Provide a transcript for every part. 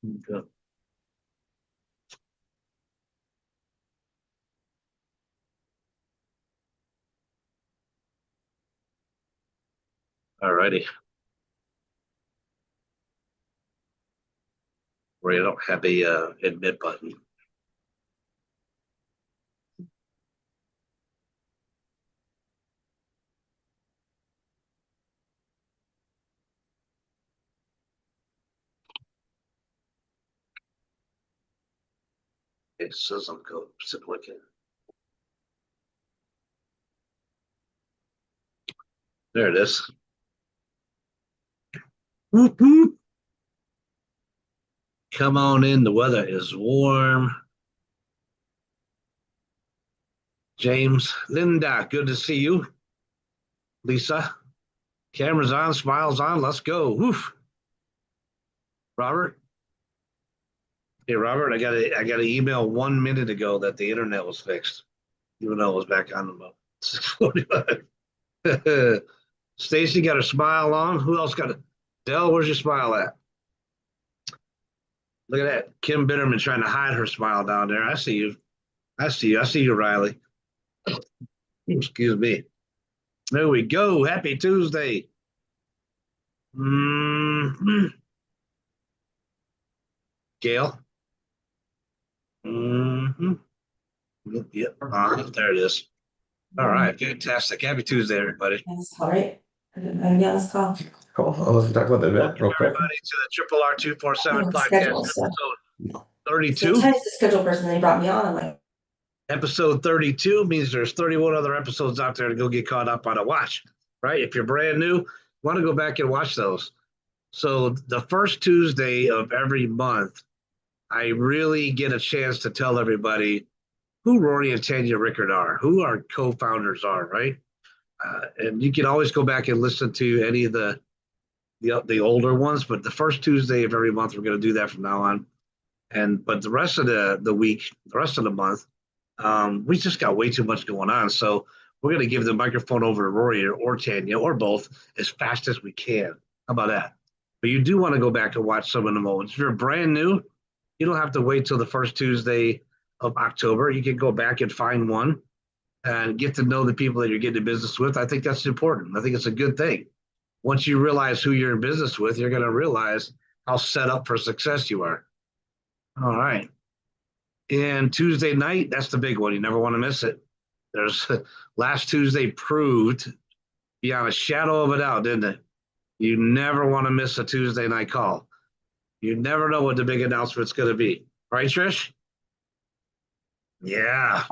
Good. All righty. Where you don't have a admit button. It says I'm going Silicon. There it is. Whoop, whoop. Come on in. The weather is warm. James, Linda, good to see you. Lisa, cameras on, smiles on. Let's go. Woof. Robert. Hey, Robert, I got an email 1 minute ago that the internet was fixed, even though it was back on about 6:45. Stacy got her smile on. Who else got it? Dell, where's your smile at? Look at that. Kim Bitterman trying to hide her smile down there. I see you. I see you. I see you, Riley. Excuse me. There we go. Happy Tuesday. Mm-hmm. Gail. Mm-hmm. Yep. There it is. All right. Fantastic. Happy Tuesday, everybody. That's all right. I didn't get this call. Cool. Let's talk about the event real quick. Everybody to the Triple R247 podcast, Schedule stuff. episode So 32. sometimes the schedule person, they brought me on. I'm like, Episode 32 means there's 31 other episodes out there to go get caught up on a watch, right? If you're brand new, want to go back and watch those. So the first Tuesday of every month, I really get a chance to tell everybody who Rory and Tanya Rickard are, who our co-founders are, right? And you can always go back and listen to any of the older ones, but the first Tuesday of every month, we're going to do that from now on. But the rest of the week, the rest of the month, we just got way too much going on. So we're going to give the microphone over to Rory or Tanya or both as fast as we can. How about that? But you do want to go back and watch some of the moments. If you're brand new, you don't have to wait till the first Tuesday of October. You can go back and find one and get to know the people that you're getting in business with. I think that's important. I think it's a good thing. Once you realize who you're in business with, you're going to realize how set up for success you are. All right. And Tuesday night, that's the big one. You never want to miss it. There's last Tuesday proved beyond a shadow of a doubt, didn't it? You never want to miss a Tuesday night call. You never know what the big announcement's going to be. Right, Trish? Yeah.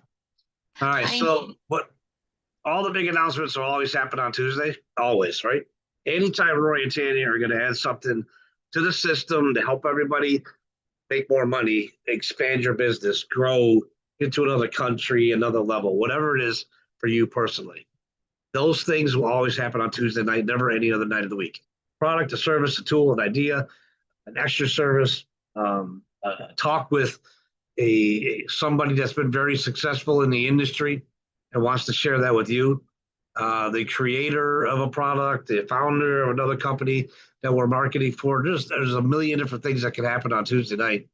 All right. So what? All the big announcements will always happen on Tuesday. Always, right? Anytime Rory and Tanya are going to add something to the system to help everybody make more money, expand your business, grow into another country, another level, whatever it is for you personally. Those things will always happen on Tuesday night, never any other night of the week. Product, a service, a tool, an idea, an extra service, talk with somebody that's been very successful in the industry and wants to share that with you. The creator of a product, the founder of another company that we're marketing for. There's a million different things that can happen on Tuesday night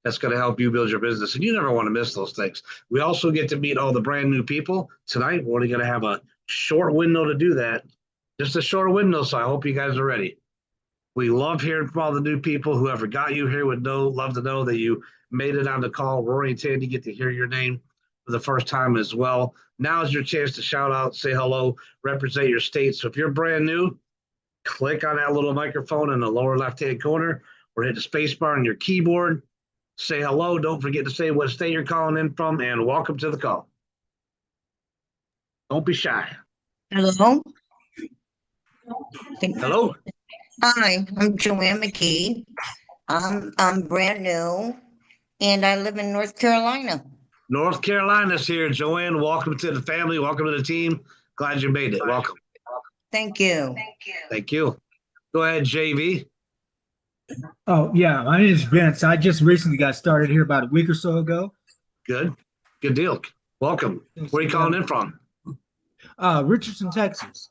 that's going to help you build your business. And you never want to miss those things. We also get to meet all the brand new people. Tonight, we're only going to have a short window to do that. Just a short window, so I hope you guys are ready. We love hearing from all the new people. Whoever got you here would love to know that you made it on the call. Rory and Tandy get to hear your name for the first time as well. Now is your chance to shout out, say hello, represent your state. So if you're brand new, click on that little microphone in the lower left-hand corner or hit the space bar on your keyboard. Say hello. Don't forget to say what state you're calling in from, and welcome to the call. Don't be shy. Hello. Hello. Hi, I'm Joanne McKee. I'm brand new, and I live in North Carolina. North Carolina's here. Joanne, welcome to the family. Welcome to the team. Glad you made it. Welcome. Thank you. Thank you. Go ahead, JV. Oh, yeah. My name is Vince. I just recently got started here about a week or so ago. Good. Good deal. Welcome. Where are you calling in from? Richardson, Texas.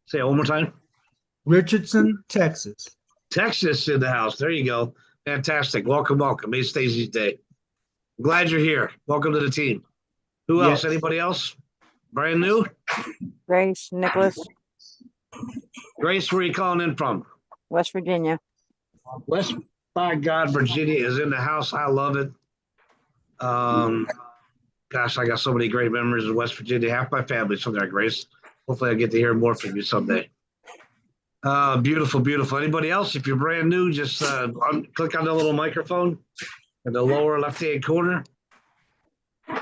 Say it one more time. Richardson, Texas. Texas in the house. There you go. Fantastic. Welcome, welcome. May Stacey's Day. Glad you're here. Welcome to the team. Who else? Yes. Anybody else? Brand new? Grace, Nicholas, Grace, where are you calling in from? West Virginia. West, by God, Virginia is in the house. I love it. Gosh, I got so many great memories of West Virginia. Half my family's from there, Grace. Hopefully I get to hear more from you someday. Beautiful, beautiful. Anybody else? If you're brand new, just click on the little microphone in the lower left-hand corner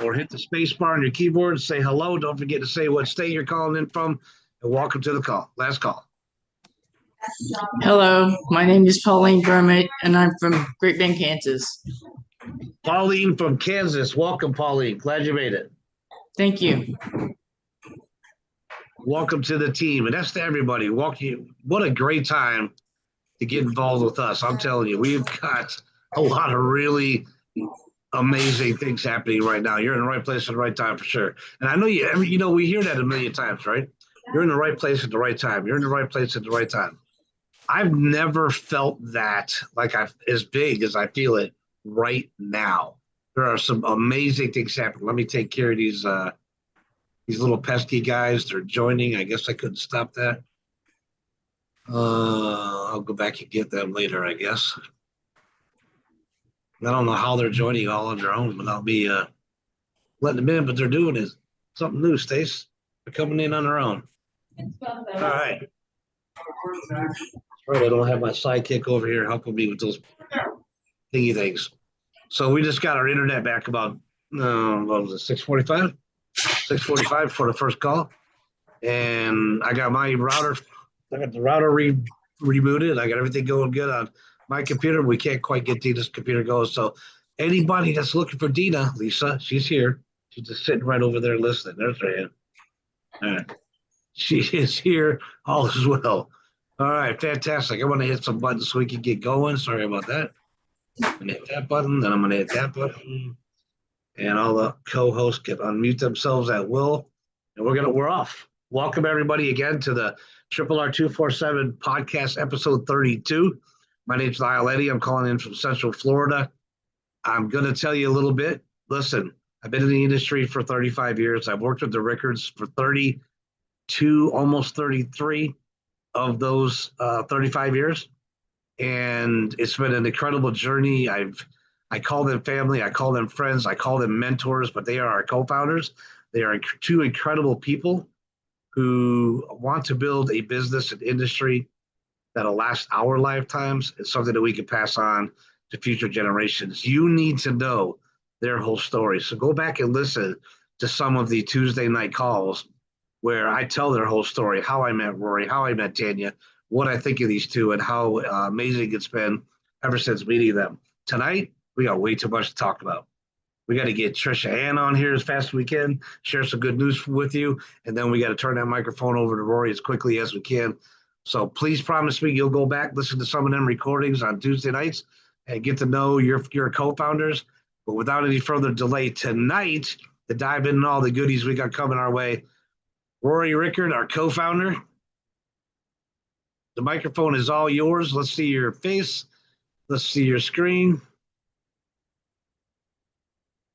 or hit the space bar on your keyboard and say hello. Don't forget to say what state you're calling in from and welcome to the call. Last call. Hello, my name is Pauline Dermott, and I'm from Great Bend, Kansas. Pauline from Kansas. Welcome, Pauline. Glad you made it. Thank you. Welcome to the team. And that's to everybody. What a great time to get involved with us. I'm telling you, we've got a lot of really amazing things happening right now. You're in the right place at the right time for sure. And I know we hear that a million times, right? You're in the right place at the right time. You're in the right place at the right time. I've never felt that as big as I feel it right now. There are some amazing things happening. Let me take care of these little pesky guys. They're joining. I guess I couldn't stop that. I'll go back and get them later, I guess. I don't know how they're joining all on their own without me letting them in, but they're doing it. Something new, Stace. They're coming in on their own. All right. Right, I don't have my sidekick over here helping me with those thingy things. So we just got our internet back about, what was it, 6:45? 6:45 for the first call. And I got the router rebooted. I got everything going good on my computer. We can't quite get Dina's computer going. So anybody that's looking for Dina, Lisa, she's here. She's just sitting right over there listening. There's her hand. All right. She is here. All is well. All right, fantastic. I want to hit some buttons so we can get going. Sorry about that. I'm going to hit that button, then I'm going to hit that button. And all the co-hosts can unmute themselves at will. And we're off. Welcome everybody again to the RRR247 podcast episode 32. My name's Lyle Eddy. I'm calling in from Central Florida. I'm going to tell you a little bit. Listen, I've been in the industry for 35 years. I've worked with the Rickards for 32, almost 33 of those 35 years. And it's been an incredible journey. I call them family, I call them friends, I call them mentors, but they are our co-founders. They are two incredible people who want to build a business and industry that'll last our lifetimes. It's something that we can pass on to future generations. You need to know their whole story. So go back and listen to some of the Tuesday night calls where I tell their whole story, how I met Rory, how I met Tanya, what I think of these two, and how amazing it's been ever since meeting them. Tonight, we got way too much to talk about. We got to get Trisha Ann on here as fast as we can, share some good news with you, and then we got to turn that microphone over to Rory as quickly as we can. So please promise me you'll go back, listen to some of them recordings on Tuesday nights, and get to know your co-founders. But without any further delay, tonight, to dive into all the goodies we got coming our way, Rory Rickard, our co-founder. The microphone is all yours. Let's see your face. Let's see your screen.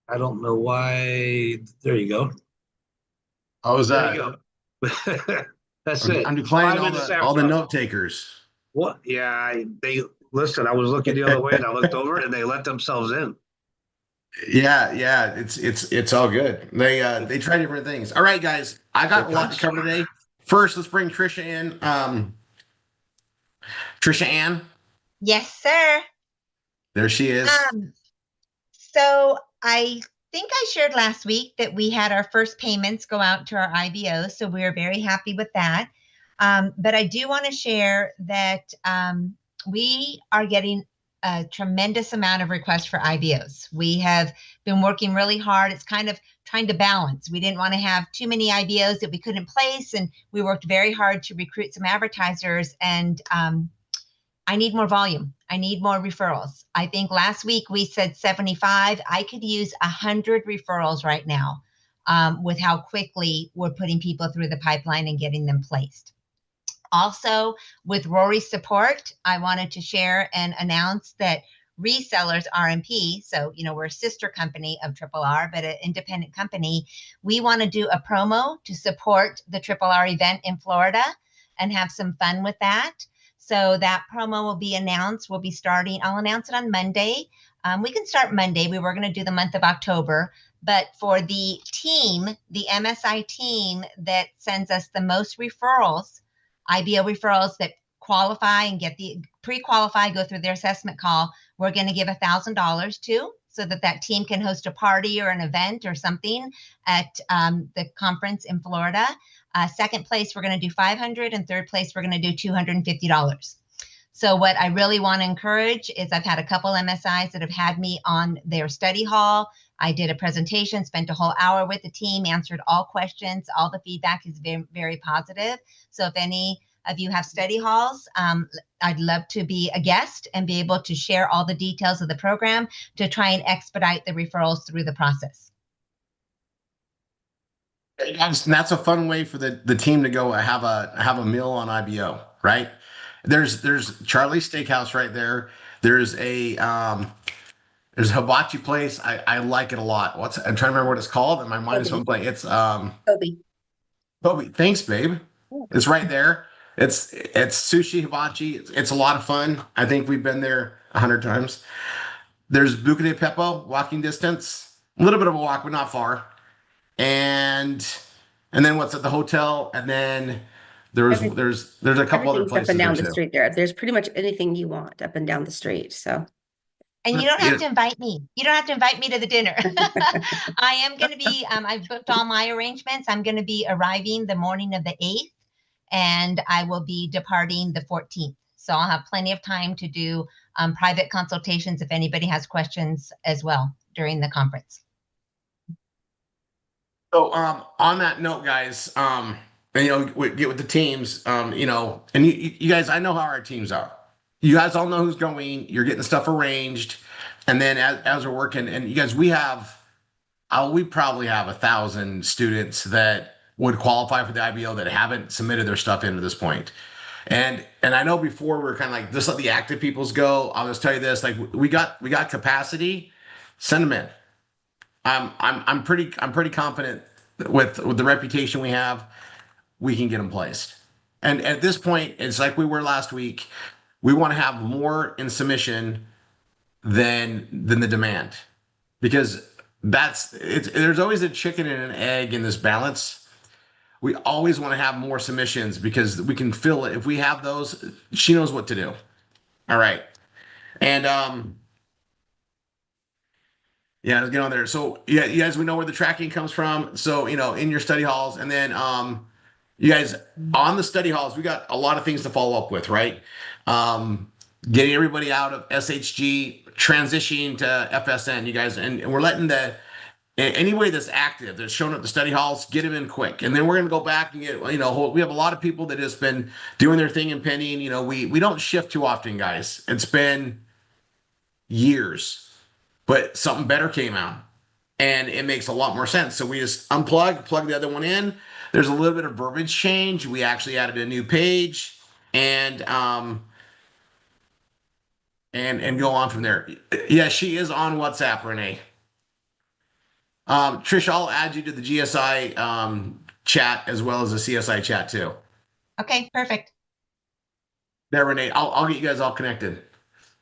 I don't know why. There you go. How was There that? you go. That's it. I'm declining 5 minutes all the after. note takers. What? Yeah, listen. I was looking the other way, and I looked over, and they let themselves in. Yeah, it's all good. They try different things. All right, guys, I got a lot to cover today. First, let's bring Trisha in. Trisha Ann, Yes, sir. there she is. So I think I shared last week that we had our first payments go out to our IBO. So we are very happy with that. But I do want to share that we are getting a tremendous amount of requests for IBOs. We have been working really hard. It's kind of trying to balance. We didn't want to have too many IBOs that we couldn't place. And we worked very hard to recruit some advertisers. And I need more volume. I need more referrals. I think last week we said 75. I could use 100 referrals right now with how quickly we're putting people through the pipeline and getting them placed. Also, with Rory's support, I wanted to share and announce that resellers, RMP, so, we're a sister company of Triple R, but an independent company, we want to do a promo to support the Triple R event in Florida and have some fun with that. So that promo will be announced. We'll be starting, I'll announce it on Monday. We can start Monday. We were going to do the month of October, but for the team, the MSI team that sends us the most referrals, IBO referrals that qualify and get the pre-qualify, go through their assessment call, we're going to give $1,000 to, so that that team can host a party or an event or something at the conference in Florida. Second place, we're going to do $500, and third place, we're going to do $250. So what I really want to encourage is, I've had a couple MSIs that have had me on their study hall. I did a presentation, spent a whole hour with the team, answered all questions. All the feedback is very, very positive. So if any of you have study halls, I'd love to be a guest and be able to share all the details of the program to try and expedite the referrals through the process. And that's a fun way for the team to go have a meal on IBO, right? There's Charlie's Steakhouse right there. There's a hibachi place. I like it a lot. I'm trying to remember what it's called, and my mind is on blank. It's Kobe. Kobe. Thanks, babe. It's right there. It's sushi hibachi. It's a lot of fun. I think we've been there 100 times. There's Buca de Beppo, walking distance. A little bit of a walk, but not far. And then what's at the hotel? And then there's a couple other Everything's places up and down there the too. street there. There's pretty much anything you want up and down the street. So And you don't have to invite me. You don't have to invite me to the dinner. I am going to be, I've booked all my arrangements. I'm going to be arriving the morning of the 8th, and I will be departing the 14th. So I'll have plenty of time to do private consultations if anybody has questions as well during the conference. So on that note, guys, we get with the teams, and you guys, I know how our teams are. You guys all know who's going. You're getting stuff arranged, and then as we're working, and you guys, we probably have 1,000 students that would qualify for the IBO that haven't submitted their stuff into this point. And I know before we were kind of like, just let the active peoples go. I'll just tell you this: like we got capacity. Send them in. I'm pretty confident with the reputation we have, we can get them placed. And at this point, it's like we were last week. We want to have more in submission than the demand, because there's always a chicken and an egg in this balance. We always want to have more submissions because we can fill it. If we have those, she knows what to do. All right. And yeah, let's get on there. So yeah, you guys, we know where the tracking comes from. So, in your study halls, and then you guys on the study halls, we got a lot of things to follow up with, right? Getting everybody out of SHG, transitioning to FSN, you guys, and we're letting anybody that's active, that's showing up at the study halls, get them in quick. And then we're going to go back and get, we have a lot of people that has been doing their thing in pending. We don't shift too often, guys. It's been years, but something better came out and it makes a lot more sense. So we just plug the other one in. There's a little bit of verbiage change. We actually added a new page and go on from there. Yeah, she is on WhatsApp, Renee. Trish, I'll add you to the GSI chat as well as the CSI chat too. Okay, perfect. There, Renee. I'll get you guys all connected.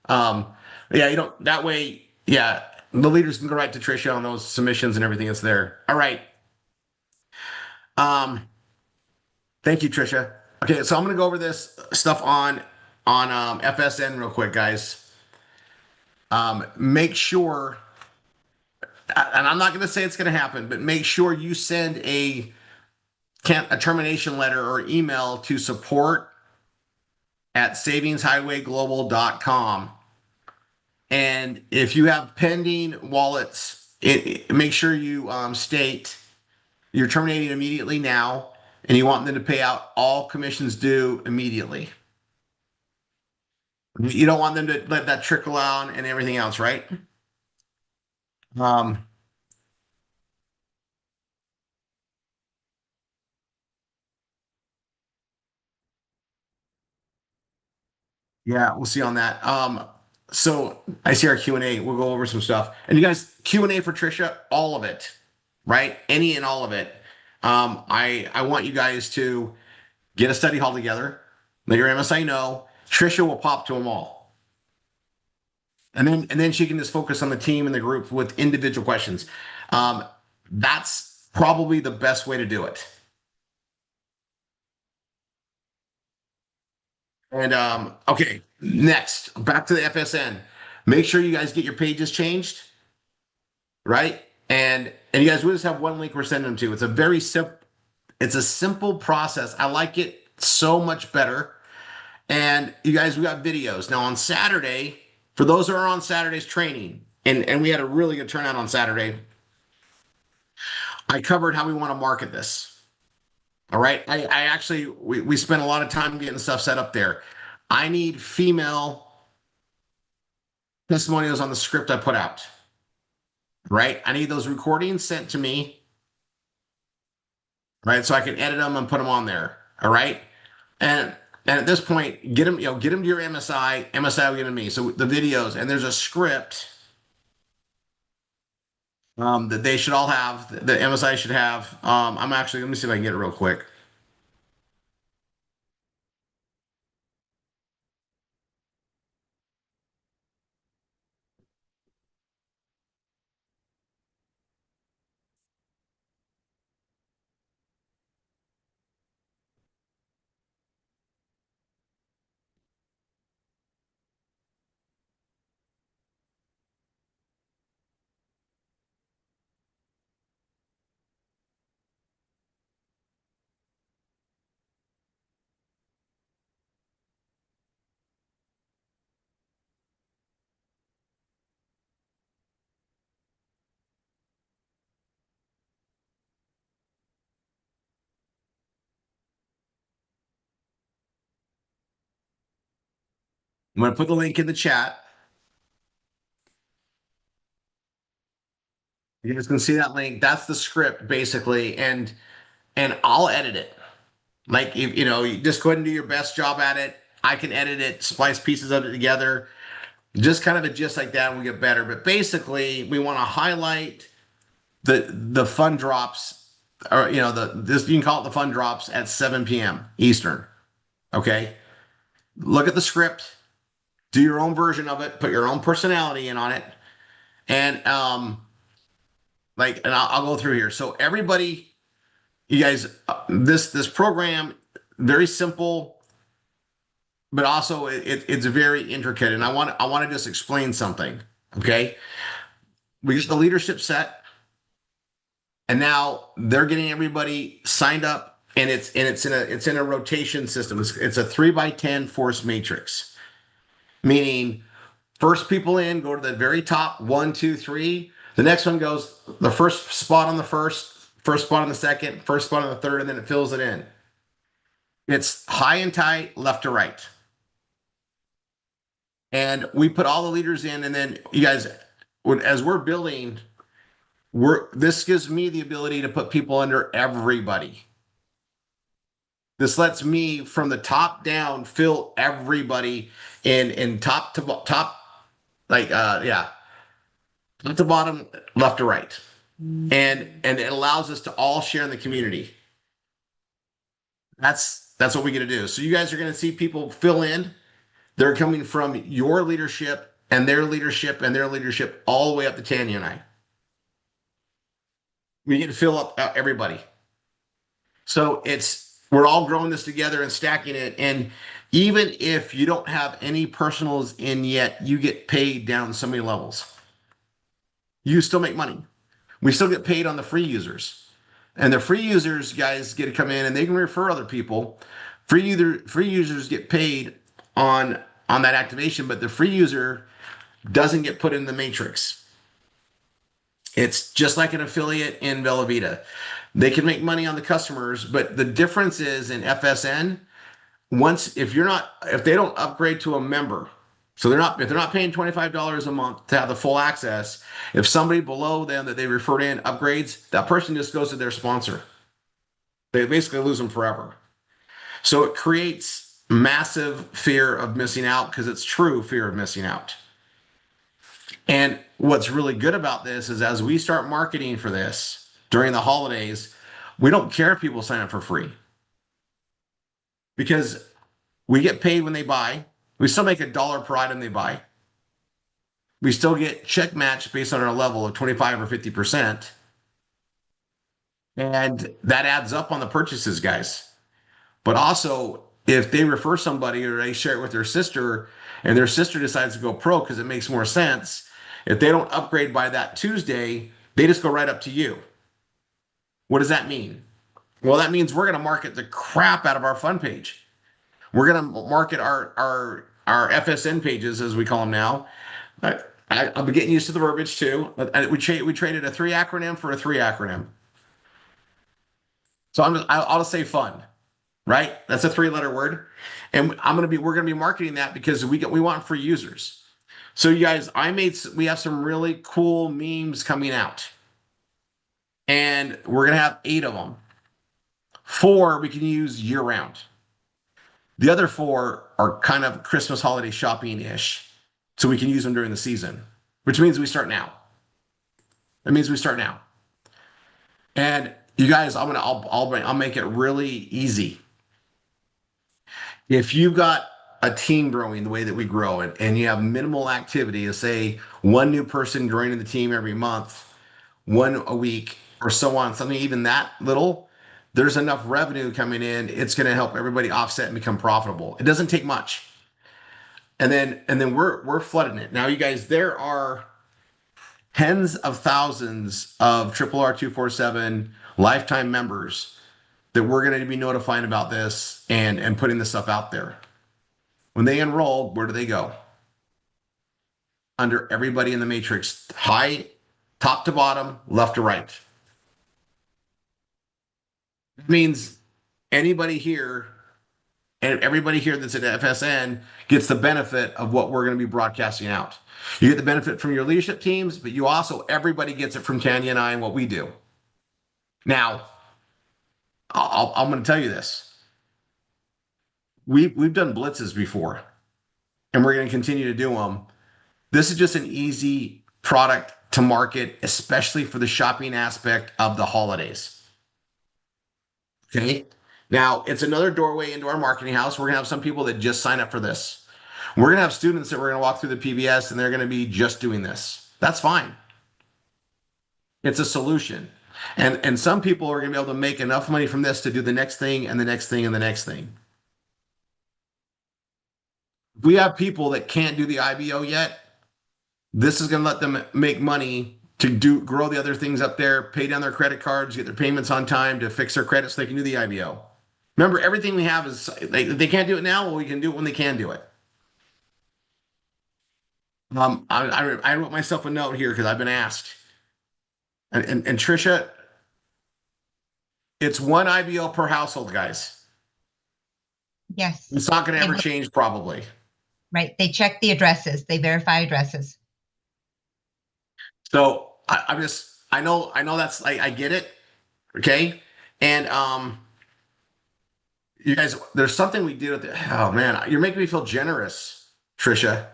That way, yeah, the leaders can go right to Trisha on those submissions and everything that's there. All right. Thank you, Trisha. Okay, so I'm gonna go over this stuff on FSN real quick, guys. Make sure, and I'm not gonna say it's gonna happen, but make sure you send a termination letter or email to support@savingshighwayglobal.com. And if you have pending wallets, make sure you state you're terminating immediately now, and you want them to pay out all commissions due immediately. You don't want them to let that trickle out and everything else, right? Yeah, we'll see on that. So I see our Q&A. We'll go over some stuff. And you guys, Q&A for Trisha, all of it, right? Any and all of it. I want you guys to get a study hall together. Let your MSI know. Trisha will pop to them all. And then she can just focus on the team and the group with individual questions. That's probably the best way to do it. And okay, next, back to the FSN. Make sure you guys get your pages changed, right? And you guys, we just have one link we're sending them to. It's a very simple, it's a simple process. I like it so much better. And you guys, we got videos. Now on Saturday, for those who are on Saturday's training, and we had a really good turnout on Saturday, I covered how we want to market this. All right. I actually, we spent a lot of time getting stuff set up there. I need female testimonials on the script I put out. Right. I need those recordings sent to me. Right. So I can edit them and put them on there. All right. And at this point, get them to your MSI. MSI will get them to me. So the videos, and there's a script that they should all have, that MSI should have. I'm actually, let me see if I can get it real quick. I'm going to put the link in the chat. You guys can see that link. That's the script basically, and I'll edit it. Like if you just go ahead and do your best job at it. I can edit it, splice pieces of it together, just kind of a gist like that, and we get better. But basically, we want to highlight the fun drops, or this you can call it the fun drops at 7 p.m. Eastern. Okay, look at the script, do your own version of it, put your own personality in on it, and I'll go through here. So everybody, you guys, this program, very simple, but also it's very intricate. And I want to just explain something. Okay, we get the leadership set, and now they're getting everybody signed up, and it's in a rotation system. It's a 3x10 force matrix, meaning first people in go to the very top, 1, 2, 3. The next one goes the first spot on the first spot on the second, first spot on the third, and then it fills it in. It's high and tight, left to right. And we put all the leaders in, and then you guys, as we're building, this gives me the ability to put people under everybody. This lets me, from the top down, fill everybody in top to top, top to bottom, left to right. And it allows us to all share in the community. That's what we get to do. So you guys are going to see people fill in. They're coming from your leadership and their leadership and their leadership all the way up to Tanya and I. We get to fill up everybody. So we're all growing this together and stacking it. And even if you don't have any personals in yet, you get paid down so many levels. You still make money. We still get paid on the free users. And the free users, guys, get to come in and they can refer other people. Free users get paid on that activation, but the free user doesn't get put in the matrix. It's just like an affiliate in Bella Vita. They can make money on the customers, but the difference is in FSN, if they don't upgrade to a member, so if they're not paying $25 a month to have the full access, if somebody below them that they referred in upgrades, that person just goes to their sponsor. They basically lose them forever. So it creates massive fear of missing out, because it's true fear of missing out. And what's really good about this is as we start marketing for this during the holidays, we don't care if people sign up for free because we get paid when they buy. We still make $1 per item they buy. We still get check match based on our level of 25 or 50%. And that adds up on the purchases, guys. But also, if they refer somebody or they share it with their sister and their sister decides to go pro because it makes more sense, if they don't upgrade by that Tuesday, they just go right up to you. What does that mean? Well, that means we're going to market the crap out of our fun page. We're going to market our FSN pages, as we call them now. I've been getting used to the verbiage too. We traded a 3 acronym for a 3 acronym. So I'll just say fun, right? That's a 3-letter word, and we're gonna be marketing that because we want free users. So you guys, we have some really cool memes coming out, and we're gonna have 8 of them. 4 we can use year round. The other 4 are kind of Christmas holiday shopping ish, so we can use them during the season, which means we start now. That means we start now. And you guys, I'll make it really easy. If you've got a team growing the way that we grow it, and you have minimal activity, say 1 new person joining the team every month, 1 a week, or so on, something even that little, there's enough revenue coming in. It's going to help everybody offset and become profitable. It doesn't take much. And then we're flooding it. Now, you guys, there are tens of thousands of RRR247 lifetime members that we're going to be notifying about this and putting this stuff out there. When they enroll, where do they go? Under everybody in the matrix, high, top to bottom, left to right. It means anybody here and everybody here that's at FSN gets the benefit of what we're going to be broadcasting out. You get the benefit from your leadership teams, but you also, everybody gets it from Tanya and I and what we do. Now, I'm going to tell you this. We've done blitzes before, and we're going to continue to do them. This is just an easy product to market, especially for the shopping aspect of the holidays. Okay. Now, it's another doorway into our marketing house. We're going to have some people that just sign up for this. We're going to have students that we're going to walk through the PBS and they're going to be just doing this. That's fine. It's a solution. And some people are going to be able to make enough money from this to do the next thing and the next thing and the next thing. If we have people that can't do the IBO yet, this is going to let them make money to grow the other things up there, pay down their credit cards, get their payments on time, to fix their credit so they can do the IBO. Remember, everything we have is, they can't do it now, well, we can do it when they can do it. I wrote myself a note here because I've been asked. And Trisha, it's 1 IBO per household, guys. Yes. It's not going to ever change, probably. Right. They check the addresses. They verify addresses. So I know that's, I get it. Okay. And, you guys, there's something we did oh man, you're making me feel generous, Trisha.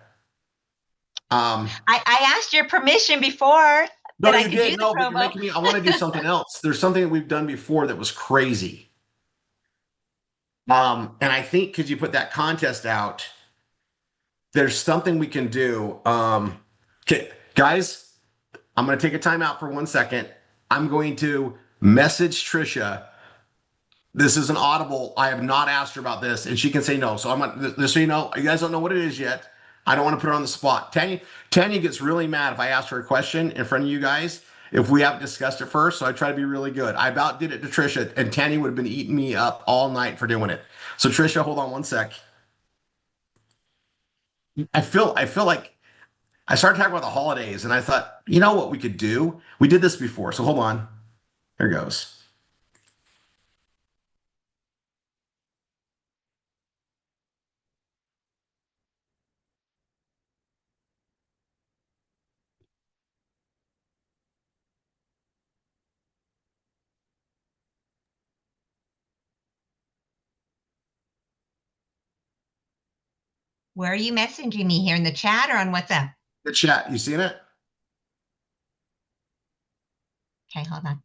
I asked your permission before. No, you did. No, but you're making me, I want to do something else. There's something that we've done before that was crazy. And I think because you put that contest out, there's something we can do. Okay, guys, I'm going to take a time out for 1 second. I'm going to message Trisha. This is an audible. I have not asked her about this, and she can say no. So I'm going to, so you know, you guys don't know what it is yet. I don't want to put her on the spot. Tanya gets really mad if I ask her a question in front of you guys if we haven't discussed it first. So I try to be really good. I about did it to Trisha, and Tanya would have been eating me up all night for doing it. So Trisha, hold on 1 sec. I feel like I started talking about the holidays, and I thought, you know what we could do? We did this before. So hold on. Here goes. Where are you messaging me here, in the chat or on WhatsApp? The chat. You seen it? Okay, hold on.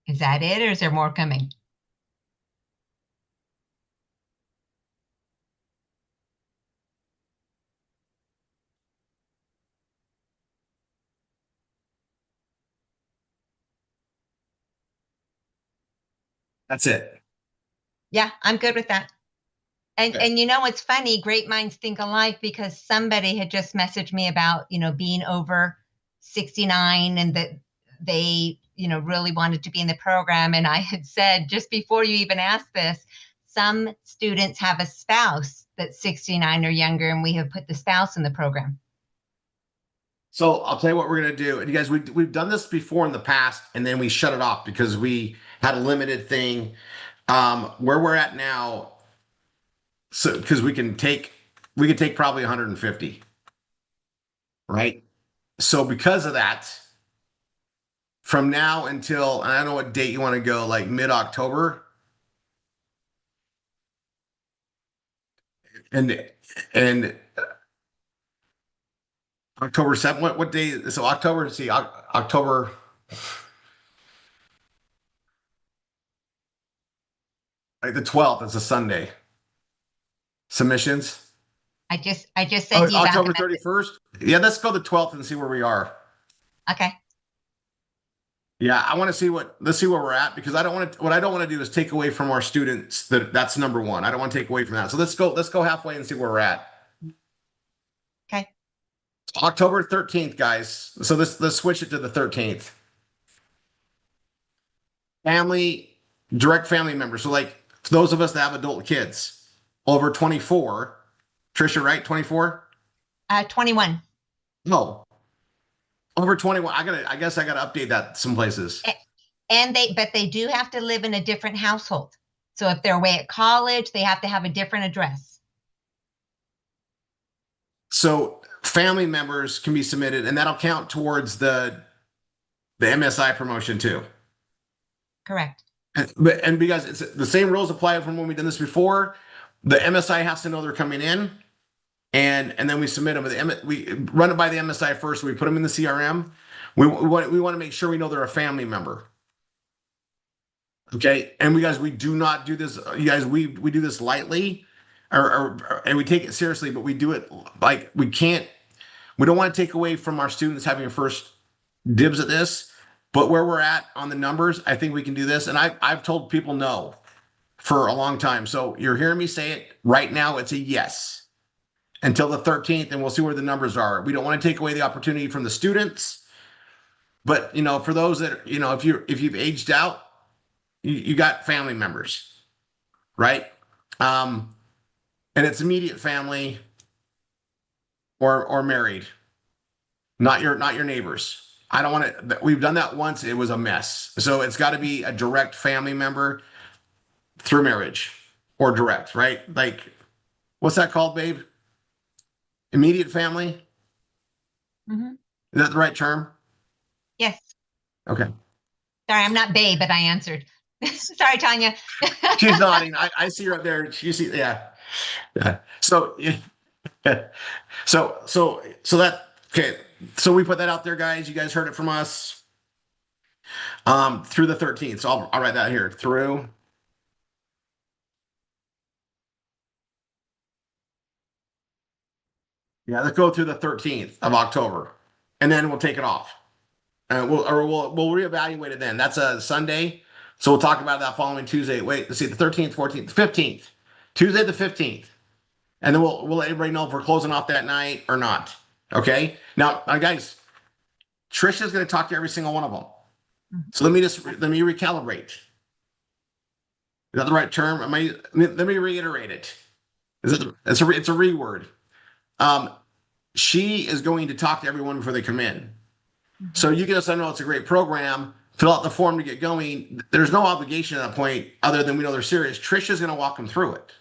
Is that it, or is there more coming? That's it. Yeah, I'm good with that. And Okay. and you know what's funny? Great minds think alike, because somebody had just messaged me about, being over 69 and that they, really wanted to be in the program. And I had said, just before you even asked this, some students have a spouse that's 69 or younger, and we have put the spouse in the program. So I'll tell you what we're gonna do. And you guys, we've done this before in the past, and then we shut it off because we had a limited thing. Where we're at now, so because we could take probably 150, right? So because of that, from now until, and I don't know what date you want to go, like mid-October, and October 7th. What day? So October, see, October. Like the 12th, it's a Sunday. Submissions. I just Oh, sent you back a October message. 31st. Yeah, let's go the 12th and see where we are. Okay. Yeah, I want to see let's see where we're at, because what I don't want to do is take away from our students. That's number one. I don't want to take away from that. So let's go halfway and see where we're at. Okay. October 13th, guys. So let's switch it to the 13th. Direct family members. So like those of us that have adult kids over 24. Trisha, right? 24? 21. No. Over 21. I guess I gotta update that some places. But they do have to live in a different household. So if they're away at college, they have to have a different address. So family members can be submitted, and that'll count towards the MSI promotion too. Correct. And because it's the same rules apply from when we've done this before, the MSI has to know they're coming in, and then we submit them. We run it by the MSI first. We put them in the CRM. We want to make sure we know they're a family member. Okay, and we do not do this. You guys, we do this lightly, and we take it seriously, but we do it like we can't. We don't want to take away from our students having a first dibs at this, but where we're at on the numbers, I think we can do this. And I've told people no for a long time. So you're hearing me say it right now. It's a yes until the 13th, and we'll see where the numbers are. We don't want to take away the opportunity from the students, but for those that if you've aged out, you got family members, right? And it's immediate family or married, not your neighbors. I don't want to. We've done that once. It was a mess. So it's got to be a direct family member through marriage or direct, right? Like, what's that called, babe? Immediate family. Mm-hmm. Is that the right term? Yes. Okay. Sorry, I'm not babe, but I answered. Sorry, Tanya. She's nodding. I see her up there. You see, yeah. So, that okay. So we put that out there, guys. You guys heard it from us. Through the 13th. So I'll write that here. Through. Yeah, let's go through the 13th of October, and then we'll take it off. We'll reevaluate it then. That's a Sunday, so we'll talk about that following Tuesday. Wait, let's see, the 13th, 14th, 15th, Tuesday the 15th, and then we'll let everybody know if we're closing off that night or not. Okay. Now, guys, Trisha's going to talk to every single one of them. So let me recalibrate. that the right term? Let me reiterate it. It's a reword. She is going to talk to everyone before they come in. So you get us to know it's a great program, fill out the form to get going. There's no obligation at that point other than we know they're serious. Trisha's going to walk them through it.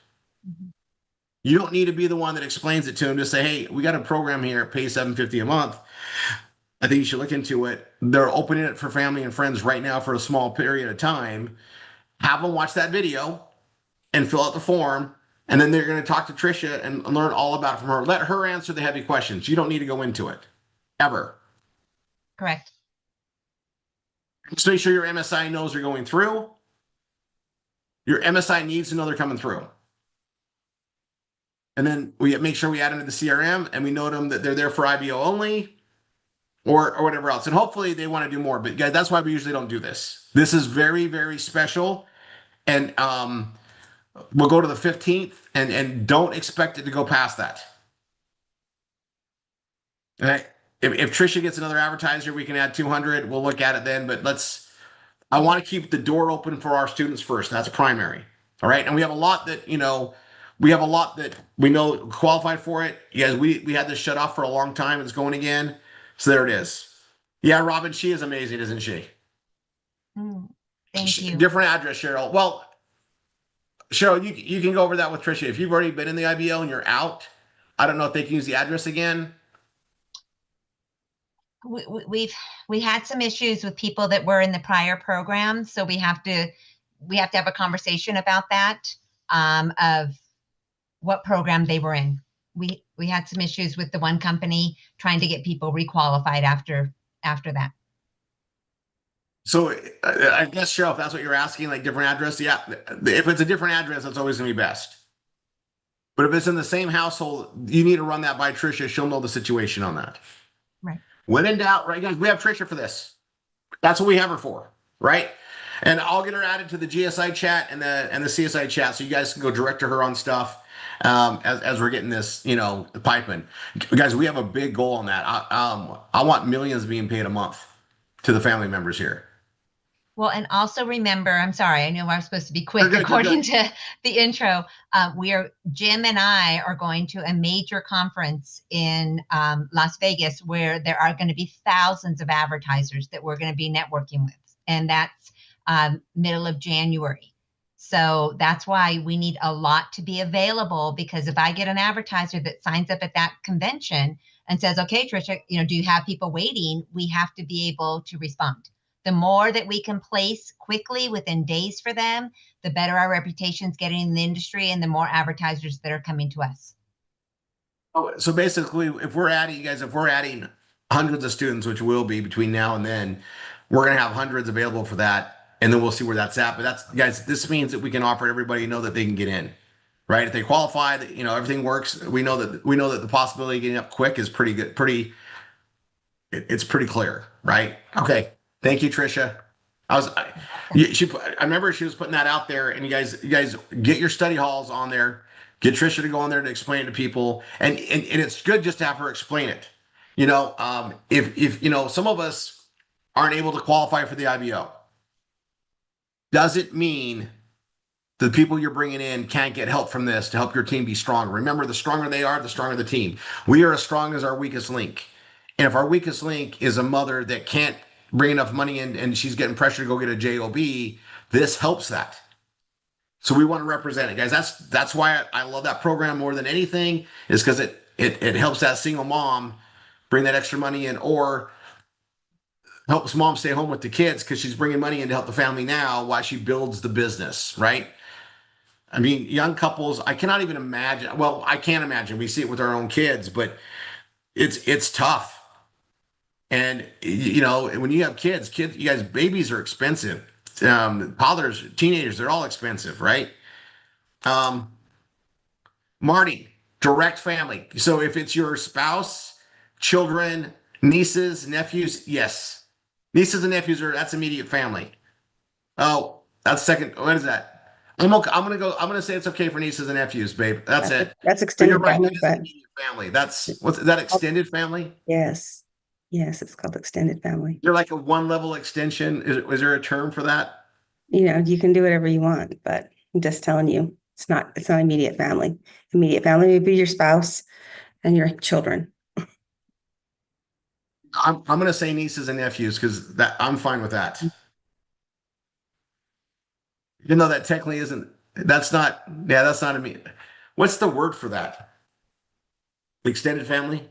You don't need to be the one that explains it to them. Just say, hey, we got a program here, pay $750 a month. I think you should look into it. They're opening it for family and friends right now for a small period of time. Have them watch that video and fill out the form. And then they're going to talk to Trisha and learn all about it from her. Let her answer the heavy questions. You don't need to go into it ever. Correct. Just make sure your MSI knows they're going through. Your MSI needs to know they're coming through. And then we make sure we add them to the CRM and we note them that they're there for IBO only or whatever else. And hopefully they want to do more. But guys, that's why we usually don't do this. This is very, very special. And we'll go to the 15th and don't expect it to go past that. And if Trisha gets another advertiser, we can add 200. We'll look at it then. But I want to keep the door open for our students first. That's primary. All right. And we have a lot that, we know qualified for it. Yes, we had this shut off for a long time. It's going again. So there it is. Yeah, Robin, she is amazing, isn't she? Thank you. Different address, Cheryl. Well, Cheryl, you can go over that with Trisha. If you've already been in the IBO and you're out, I don't know if they can use the address again. We had some issues with people that were in the prior program, so we have to have a conversation about that, of what program they were in. We had some issues with the one company trying to get people requalified after that. So I guess, Cheryl, if that's what you're asking, like different address, yeah. If it's a different address, that's always gonna be best. But if it's in the same household, you need to run that by Trisha. She'll know the situation on that. Right. When in doubt, right, guys, we have Trisha for this. That's what we have her for, right? And I'll get her added to the GSI chat and the CSI chat, so you guys can go direct to her on stuff as we're getting this, piping. Guys, we have a big goal on that. I want millions being paid a month to the family members here. Well, and also remember, I'm sorry, I know I was supposed to be quick according to the intro. Jim and I are going to a major conference in Las Vegas where there are going to be thousands of advertisers that we're going to be networking with. And that's middle of January. So that's why we need a lot to be available, because if I get an advertiser that signs up at that convention and says, okay, Trisha, do you have people waiting? We have to be able to respond. The more that we can place quickly within days for them, the better our reputation's getting in the industry and the more advertisers that are coming to us. Oh, so basically, if we're adding hundreds of students, which will be between now and then, we're going to have hundreds available for that. And then we'll see where that's at. But guys, this means that we can offer everybody know that they can get in, right? If they qualify, that everything works. We know that the possibility of getting up quick is pretty good. It's pretty clear, right? Okay. Thank you, Trisha. I remember she was putting that out there, and you guys get your study halls on there. Get Trisha to go on there to explain it to people, and it's good just to have her explain it. If some of us aren't able to qualify for the IBO, doesn't mean the people you're bringing in can't get help from this to help your team be stronger. Remember, the stronger they are, the stronger the team. We are as strong as our weakest link, and if our weakest link is a mother that can't bring enough money in and she's getting pressure to go get a job, this helps that. So we want to represent it, guys. That's why I love that program more than anything, is because it helps that single mom bring that extra money in, or helps mom stay home with the kids because she's bringing money in to help the family now while she builds the business, right? I mean, young couples, I cannot even imagine. Well, I can't imagine. We see it with our own kids, but it's tough. And when you have kids, you guys, babies are expensive. Toddlers, teenagers, they're all expensive, right? Marty, direct family. So if it's your spouse, children, nieces, nephews, yes. Nieces and nephews that's immediate family. Oh, that's second. What is that? I'm gonna say it's okay for nieces and nephews, babe. That's it. That's extended But you're right, family. it is immediate family. Is that extended family? Yes. Yes, it's called extended family. Is there like a one level extension? Is there a term for that? You can do whatever you want, but I'm just telling you, it's not immediate family. Immediate family would be your spouse and your children. I'm gonna say nieces and nephews because that I'm fine with that. Even though that technically isn't, that's not immediate. What's the word for that? Extended family?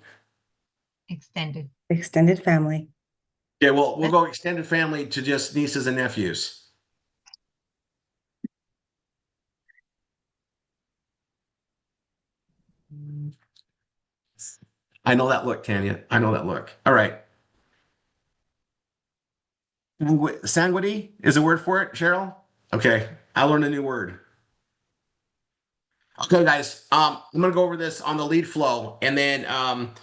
Extended. Extended family. Yeah, well, we'll go extended family to just nieces and nephews. I know that look, Tanya. I know that look. All right. Sanguity is a word for it, Cheryl? Okay. I learned a new word. Okay, guys. I'm gonna go over this on the lead flow, and then I'm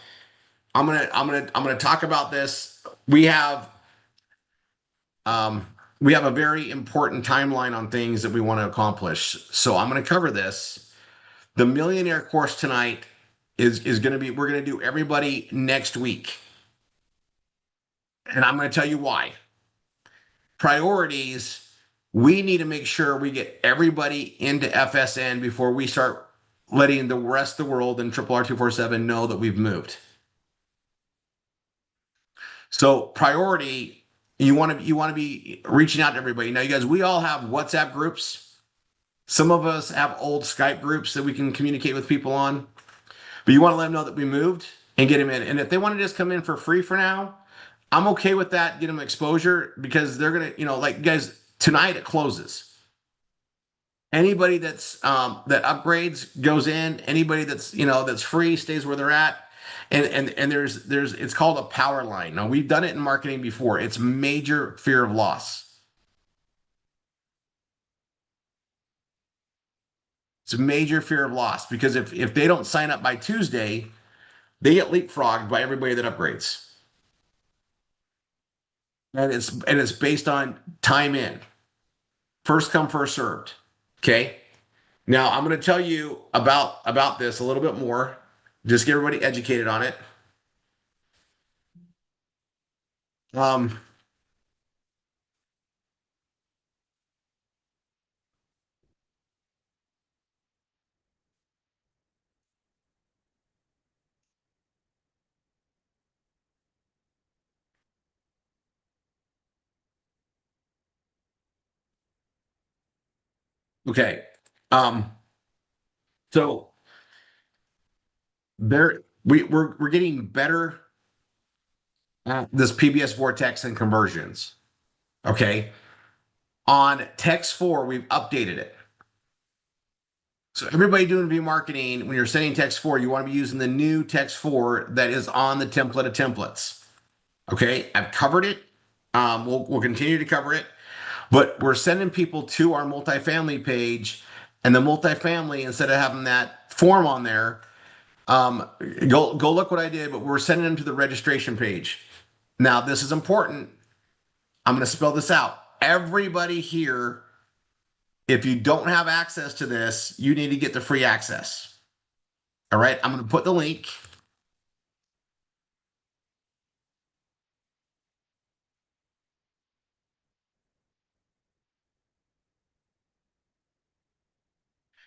gonna talk about this. Um, we have a very important timeline on things that we want to accomplish. So I'm gonna cover this. The millionaire course tonight is gonna be, we're gonna do everybody next week. And I'm gonna tell you why. Priorities, we need to make sure we get everybody into FSN before we start letting the rest of the world and RRR247 know that we've moved. So priority, you want to be reaching out to everybody. Now, you guys, we all have WhatsApp groups. Some of us have old Skype groups that we can communicate with people on. But you want to let them know that we moved and get them in. And if they want to just come in for free for now, I'm okay with that. Get them exposure because they're gonna, like, guys, tonight it closes. Anybody that's that upgrades goes in. Anybody that's that's free stays where they're at. And there's it's called a power line. Now we've done it in marketing before. It's major fear of loss. It's a major fear of loss because if they don't sign up by Tuesday, they get leapfrogged by everybody that upgrades. And it's based on time in. First come, first served. Okay. Now I'm going to tell you about this a little bit more. Just get everybody educated on it. Um, okay. Um, so we're getting better at this PBS vortex and conversions. Okay. On text 4, we've updated it. So everybody doing V marketing, when you're sending text 4, you want to be using the new text 4 that is on the template of templates. Okay, I've covered it. We'll continue to cover it, but we're sending people to our multifamily page, and the multifamily, instead of having that form on there, go look what I did. But we're sending them to the registration page. Now this is important. I'm going to spell this out. Everybody here, if you don't have access to this, you need to get the free access. All right, I'm going to put the link.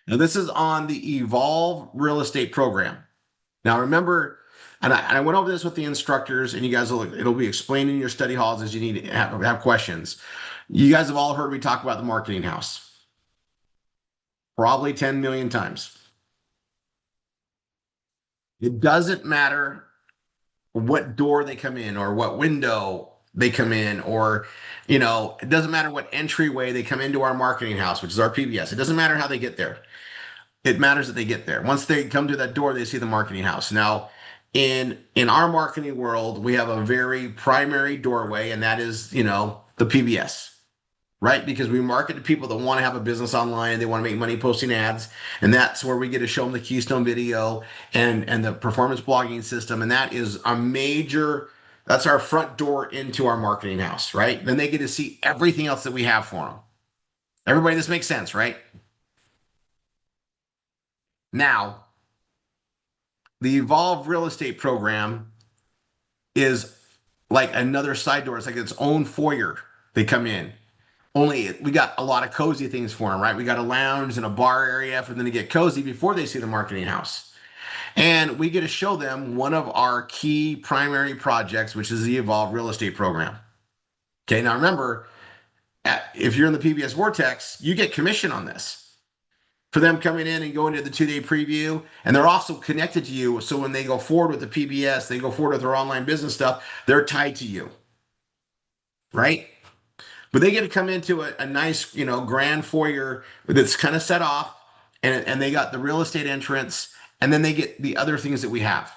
Now, this is on the Evolve Real Estate Program. Now, remember, and I went over this with the instructors, and you guys it'll be explained in your study halls as you need to have questions. You guys have all heard me talk about the marketing house, probably 10 million times. It doesn't matter what door they come in or what window they come in, or it doesn't matter what entryway they come into our marketing house, which is our PBS. It doesn't matter how they get there. It matters that they get there. Once they come to that door, they see the marketing house. Now, in our marketing world, we have a very primary doorway, and that is, the PBS, right? Because we market to people that want to have a business online, they want to make money posting ads, and that's where we get to show them the Keystone video and the performance blogging system, and that is a major. That's our front door into our marketing house, right? Then they get to see everything else that we have for them. Everybody, this makes sense, right? Now, the Evolve Real Estate Program is like another side door. It's like its own foyer. They come in. Only we got a lot of cozy things for them, right? We got a lounge and a bar area for them to get cozy before they see the marketing house. And we get to show them one of our key primary projects, which is the Evolve Real Estate Program. Okay, now remember, if you're in the PBS Vortex, you get commission on this for them coming in and going to the 2-day preview. And they're also connected to you. So when they go forward with the PBS, they go forward with their online business stuff, they're tied to you, right? But they get to come into a nice, grand foyer that's kind of set off, and they got the real estate entrance, and then they get the other things that we have.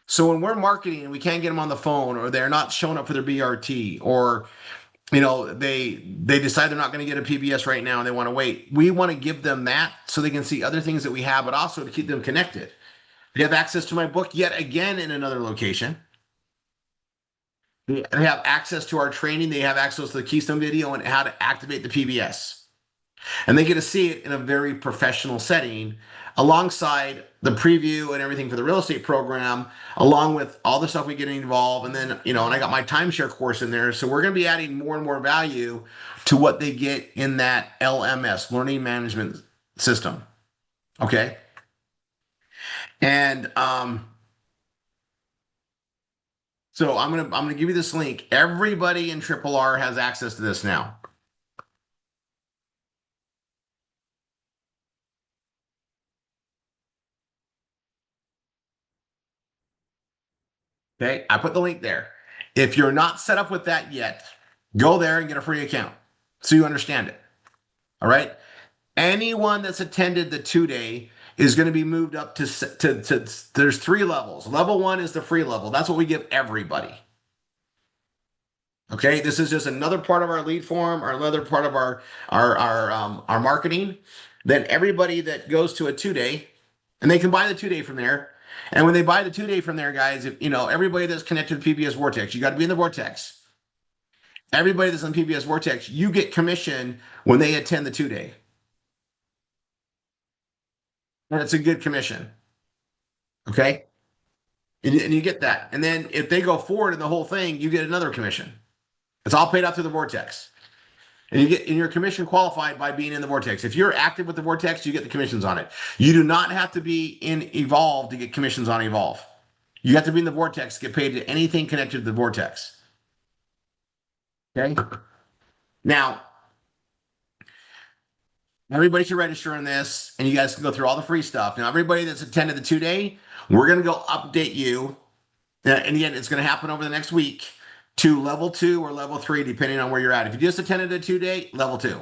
So when we're marketing and we can't get them on the phone, or they're not showing up for their BRT, or they decide they're not going to get a PBS right now and they want to wait, we want to give them that so they can see other things that we have, but also to keep them connected. They have access to my book yet again in another location. They have access to our training. They have access to the Keystone video and how to activate the PBS. And they get to see it in a very professional setting alongside the preview and everything for the real estate program, along with all the stuff we get involved. And then, and I got my timeshare course in there. So we're going to be adding more and more value to what they get in that LMS, Learning Management System. Okay. And, so I'm gonna give you this link. Everybody in Triple R has access to this now. Okay, I put the link there. If you're not set up with that yet, go there and get a free account so you understand it. All right. Anyone that's attended the 2-day is going to be moved up to there's 3 levels. Level 1 is the free level. That's what we give everybody. Okay, this is just another part of our lead form, or another part of our marketing. Then everybody that goes to a 2-day, and they can buy the 2-day from there. And when they buy the 2-day from there, guys, if everybody that's connected to PBS Vortex, you got to be in the Vortex. Everybody that's on PBS Vortex, you get commission when they attend the 2-day. And it's a good commission. Okay, and you get that. And then if they go forward in the whole thing, you get another commission. It's all paid out through the Vortex. And you're commission qualified by being in the Vortex. If you're active with the Vortex, you get the commissions on it. You do not have to be in Evolve to get commissions on Evolve. You have to be in the Vortex to get paid to anything connected to the Vortex. Okay? Now, everybody should register in this, and you guys can go through all the free stuff. Now, everybody that's attended the 2-day, we're going to go update you. And again, it's going to happen over the next week to level 2 or level 3, depending on where you're at. If you just attended a 2-day, level 2.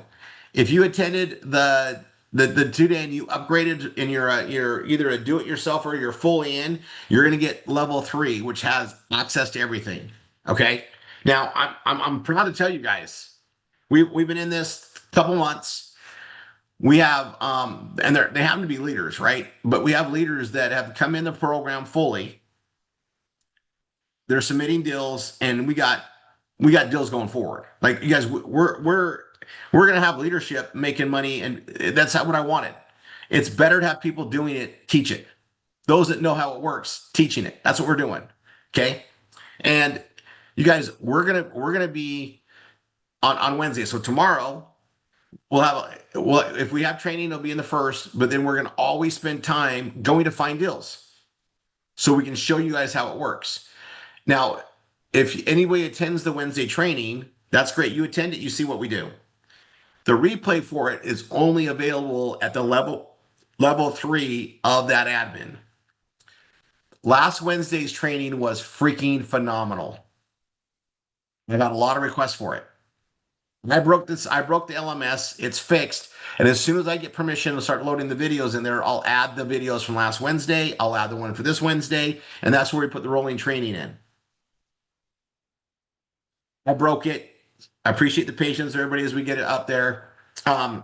If you attended the 2-day and you upgraded and you're either a do-it-yourself or you're fully in, you're going to get level 3, which has access to everything. Okay. Now I'm proud to tell you guys, we've been in this couple months. We have and they happen to be leaders, right? But we have leaders that have come in the program fully. They're submitting deals, and we got deals going forward. Like, you guys, we're gonna have leadership making money, and that's what I wanted. It's better to have people doing it, teach it. Those that know how it works, teaching it. That's what we're doing. Okay. And you guys, we're gonna be on Wednesday. So tomorrow if we have training, it'll be in the first, but then we're gonna always spend time going to find deals so we can show you guys how it works. Now, if anybody attends the Wednesday training, that's great. You attend it, you see what we do. The replay for it is only available at the level 3 of that admin. Last Wednesday's training was freaking phenomenal. I got a lot of requests for it. I broke the LMS, it's fixed. And as soon as I get permission to start loading the videos in there, I'll add the videos from last Wednesday. I'll add the one for this Wednesday. And that's where we put the rolling training in. I broke it. I appreciate the patience, everybody, as we get it up there.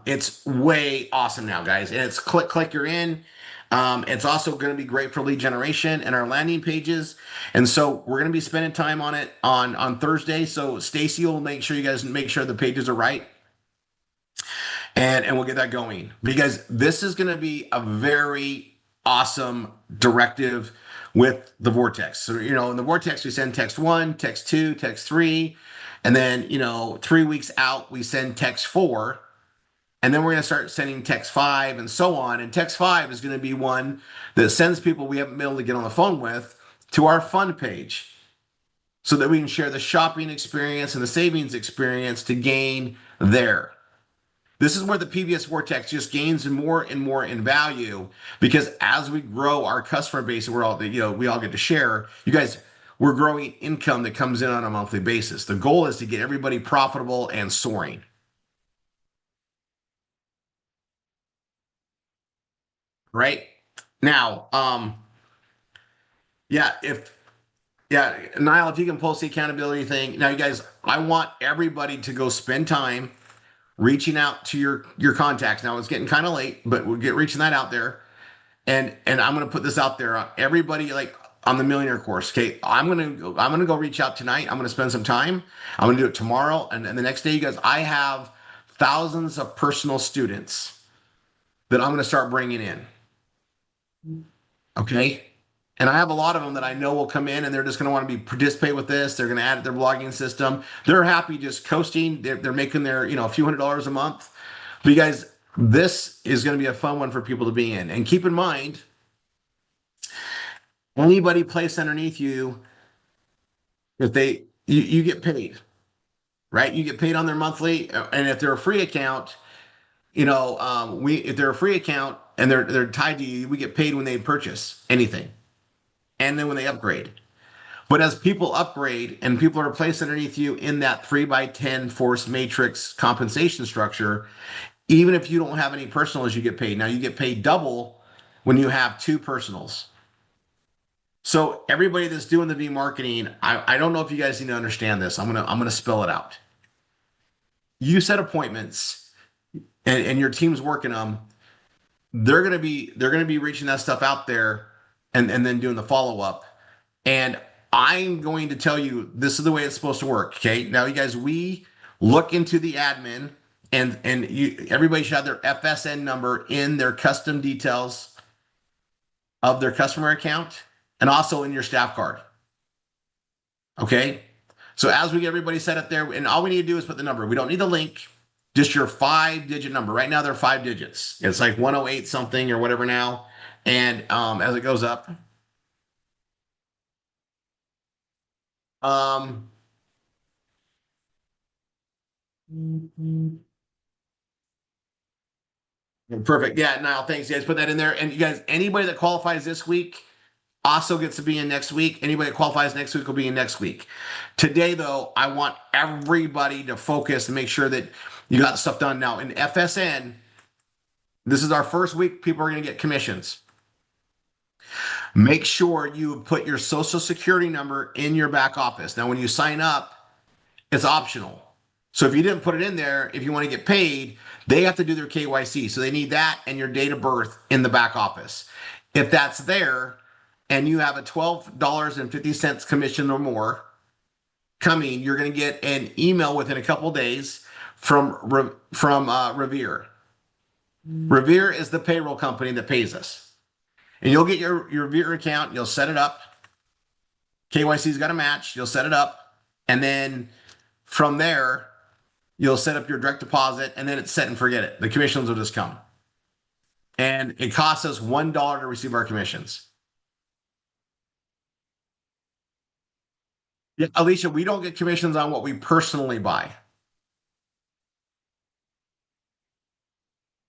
It's way awesome now, guys. And it's click, you're in. It's also going to be great for lead generation and our landing pages. And so we're going to be spending time on it on Thursday. So Stacy will make sure the pages are right. And we'll get that going. Because this is going to be a very awesome directive with the Vortex. So, in the Vortex, we send text 1, text 2, text 3. And then, 3 weeks out, we send text 4. And then we're going to start sending text 5 and so on. And text 5 is going to be one that sends people we haven't been able to get on the phone with to our fund page so that we can share the shopping experience and the savings experience to gain there. This is where the PBS Vortex just gains more and more in value, because as we grow our customer base and we all get to share, you guys, we're growing income that comes in on a monthly basis. The goal is to get everybody profitable and soaring. Right now, Niall, if you can post the accountability thing. Now, you guys, I want everybody to go spend time reaching out to your contacts. Now it's getting kind of late, but we'll get reaching that out there. And I'm going to put this out there on everybody, like on the Millionaire course. Okay. I'm going to go reach out tonight. I'm going to spend some time. I'm going to do it tomorrow. And the next day, you guys, I have thousands of personal students that I'm going to start bringing in. Okay. And I have a lot of them that I know will come in and they're just going to want to participate with this. They're going to add it to their blogging system. They're happy just coasting. They're making their, a few $100s a month. But you guys, this is going to be a fun one for people to be in. And keep in mind, anybody placed underneath you, if you get paid, right? You get paid on their monthly. And if they're a free account, if they're a free account and they're tied to you, we get paid when they purchase anything. And then when they upgrade. But as people upgrade and people are placed underneath you in that 3x10 force matrix compensation structure, even if you don't have any personals, you get paid. Now you get paid double when you have 2 personals. So everybody that's doing the V marketing, I don't know if you guys need to understand this. I'm gonna spell it out. You set appointments and your team's working them. They're gonna be reaching that stuff out there and then doing the follow-up. And I'm going to tell you, this is the way it's supposed to work. Okay. Now, you guys, we look into the admin and everybody should have their FSN number in their custom details of their customer account and also in your staff card. Okay. So as we get everybody set up there, and all we need to do is put the number. We don't need the link, just your 5-digit number. Right now, they're 5 digits. It's like 108 something or whatever now. And as it goes up, perfect. Yeah, Niall, thanks. You guys put that in there. And you guys, anybody that qualifies this week also gets to be in next week. Anybody that qualifies next week will be in next week. Today, though, I want everybody to focus and make sure that you got stuff done. Now, in FSN, this is our first week. People are going to get commissions. Make sure you put your social security number in your back office. Now, when you sign up, it's optional. So if you didn't put it in there, if you want to get paid, they have to do their KYC. So they need that and your date of birth in the back office. If that's there and you have a $12.50 commission or more coming, you're going to get an email within a couple of days from Revere. Revere is the payroll company that pays us. And you'll get your Revere account, you'll set it up. KYC's got a match, you'll set it up. And then from there, you'll set up your direct deposit, and then it's set and forget it. The commissions will just come. And it costs us $1 to receive our commissions. Yeah, Alicia, we don't get commissions on what we personally buy.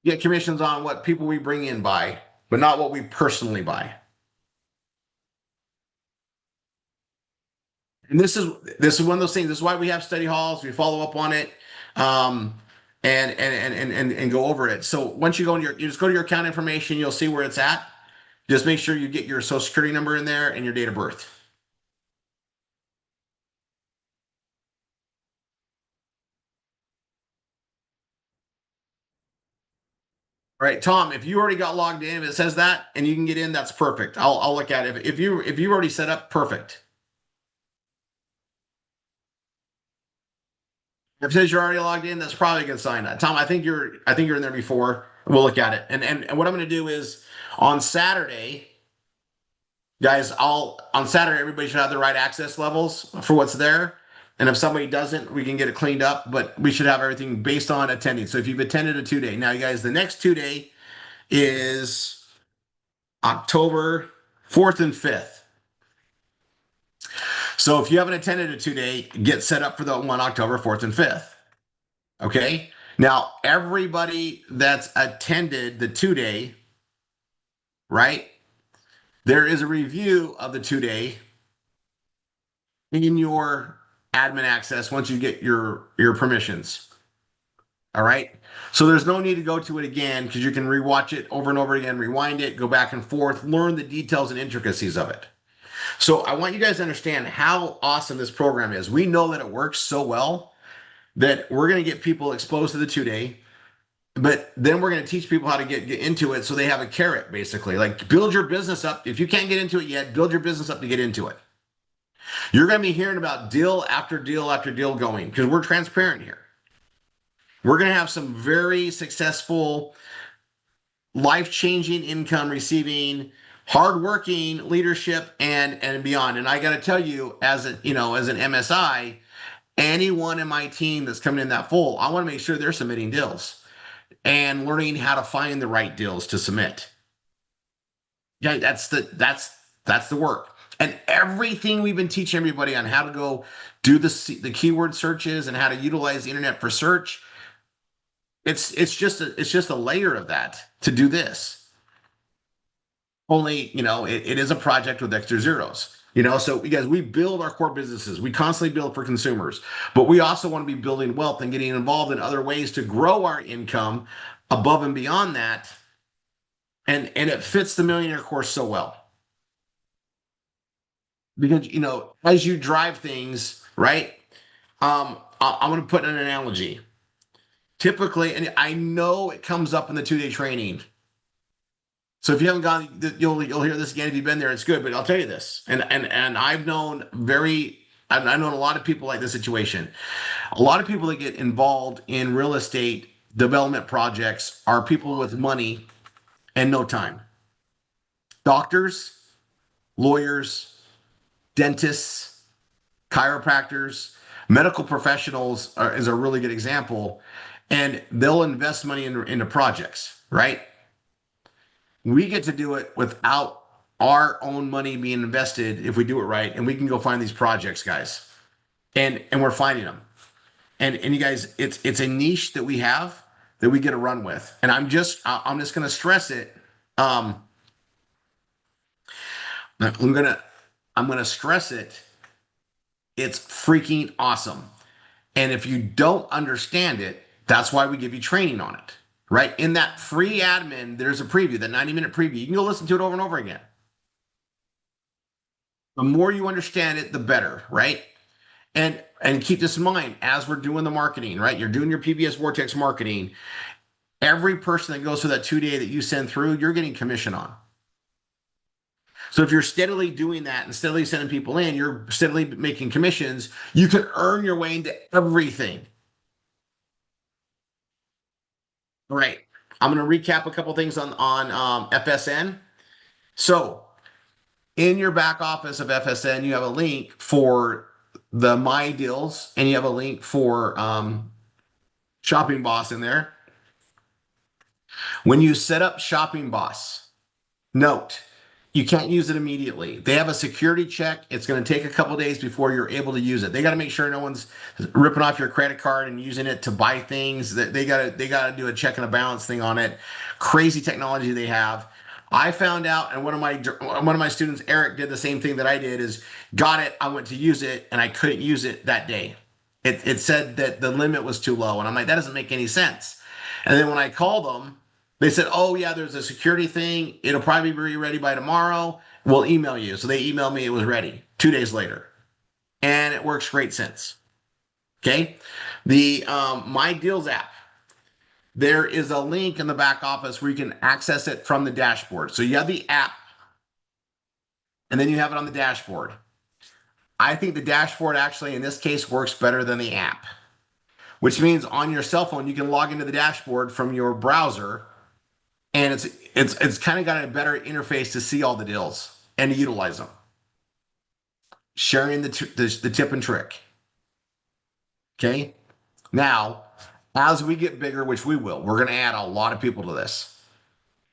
We get commissions on what people we bring in buy, but not what we personally buy. And this is one of those things. This is why we have study halls. We follow up on it, and go over it. So once you you just go to your account information, you'll see where it's at. Just make sure you get your social security number in there and your date of birth. All right, Tom, if you already got logged in, if it says that and you can get in, that's perfect. I'll look at it. If you've already set up, perfect. If it says you're already logged in, that's probably a good sign. Tom, I think you're in there before. We'll look at it. And what I'm going to do is on Saturday, guys, on Saturday, everybody should have the right access levels for what's there. And if somebody doesn't, we can get it cleaned up, but we should have everything based on attending. So if you've attended a 2-day, now you guys, the next 2-day is October 4th and 5th. So if you haven't attended a 2-day, get set up for the one October 4th and 5th. Okay. Now, everybody that's attended the 2-day, right? There is a review of the 2-day in your admin access once you get your permissions. All right. So there's no need to go to it again because you can rewatch it over and over again, rewind it, go back and forth, learn the details and intricacies of it. So I want you guys to understand how awesome this program is. We know that it works so well that we're going to get people exposed to the 2-day, but then we're going to teach people how to get into it so they have a carrot, basically. Like build your business up. If you can't get into it yet, build your business up to get into it. You're going to be hearing about deal after deal after deal going because we're transparent here. We're going to have some very successful, life-changing income receiving, hardworking leadership and beyond. And I got to tell you, as an MSI, anyone in my team that's coming in that full, I want to make sure they're submitting deals and learning how to find the right deals to submit. Yeah, that's the work. And everything we've been teaching everybody on how to go do the keyword searches and how to utilize the internet for search. It's just a layer of that to do this. Only, it is a project with extra zeros. So you guys, we build our core businesses. We constantly build for consumers, but we also want to be building wealth and getting involved in other ways to grow our income above and beyond that. And it fits the Millionaire Course so well. Because, as you drive things, right? I'm going to put an analogy. Typically, and I know it comes up in the 2-day training. So if you haven't gone, you'll hear this again if you've been there. It's good, but I'll tell you this, and I've known a lot of people like this situation. A lot of people that get involved in real estate development projects are people with money and no time. Doctors, lawyers, dentists, chiropractors, medical professionals is a really good example, and they'll invest money into projects, right? We get to do it without our own money being invested if we do it right, and we can go find these projects, guys, and we're finding them. And you guys, it's a niche that we have that we get to run with, and I'm just going to stress it. I'm going to stress it. It's freaking awesome. And if you don't understand it, that's why we give you training on it, right? In that free admin, there's a preview, the 90-minute preview. You can go listen to it over and over again. The more you understand it, the better, right? And keep this in mind as we're doing the marketing, right? You're doing your PBS Vortex marketing. Every person that goes through that 2-day that you send through, you're getting commission on. So if you're steadily doing that and steadily sending people in, you're steadily making commissions, you can earn your way into everything. All right. I'm going to recap a couple things on FSN. So in your back office of FSN, you have a link for the My Deals, and you have a link for Shopping Boss in there. When you set up Shopping Boss, note, you can't use it immediately. They have a security check. It's going to take a couple days before you're able to use it. They got to make sure no one's ripping off your credit card and using it to buy things. That they got to do a check and a balance thing on it. Crazy technology they have. I found out, and one of my students, Eric, did the same thing that I did. Is got it. I went to use it, and I couldn't use it that day. It said that the limit was too low, and I'm like, that doesn't make any sense. And then when I called them, they said, oh, yeah, there's a security thing. It'll probably be ready by tomorrow. We'll email you. So they emailed me. It was ready 2 days later. And it works great since. Okay. The My Deals app. There is a link in the back office where you can access it from the dashboard. So you have the app, and then you have it on the dashboard. I think the dashboard actually, in this case, works better than the app, which means on your cell phone, you can log into the dashboard from your browser. And it's kind of got a better interface to see all the deals and to utilize them. Sharing the tip and trick. Okay. Now, as we get bigger, which we will, we're going to add a lot of people to this.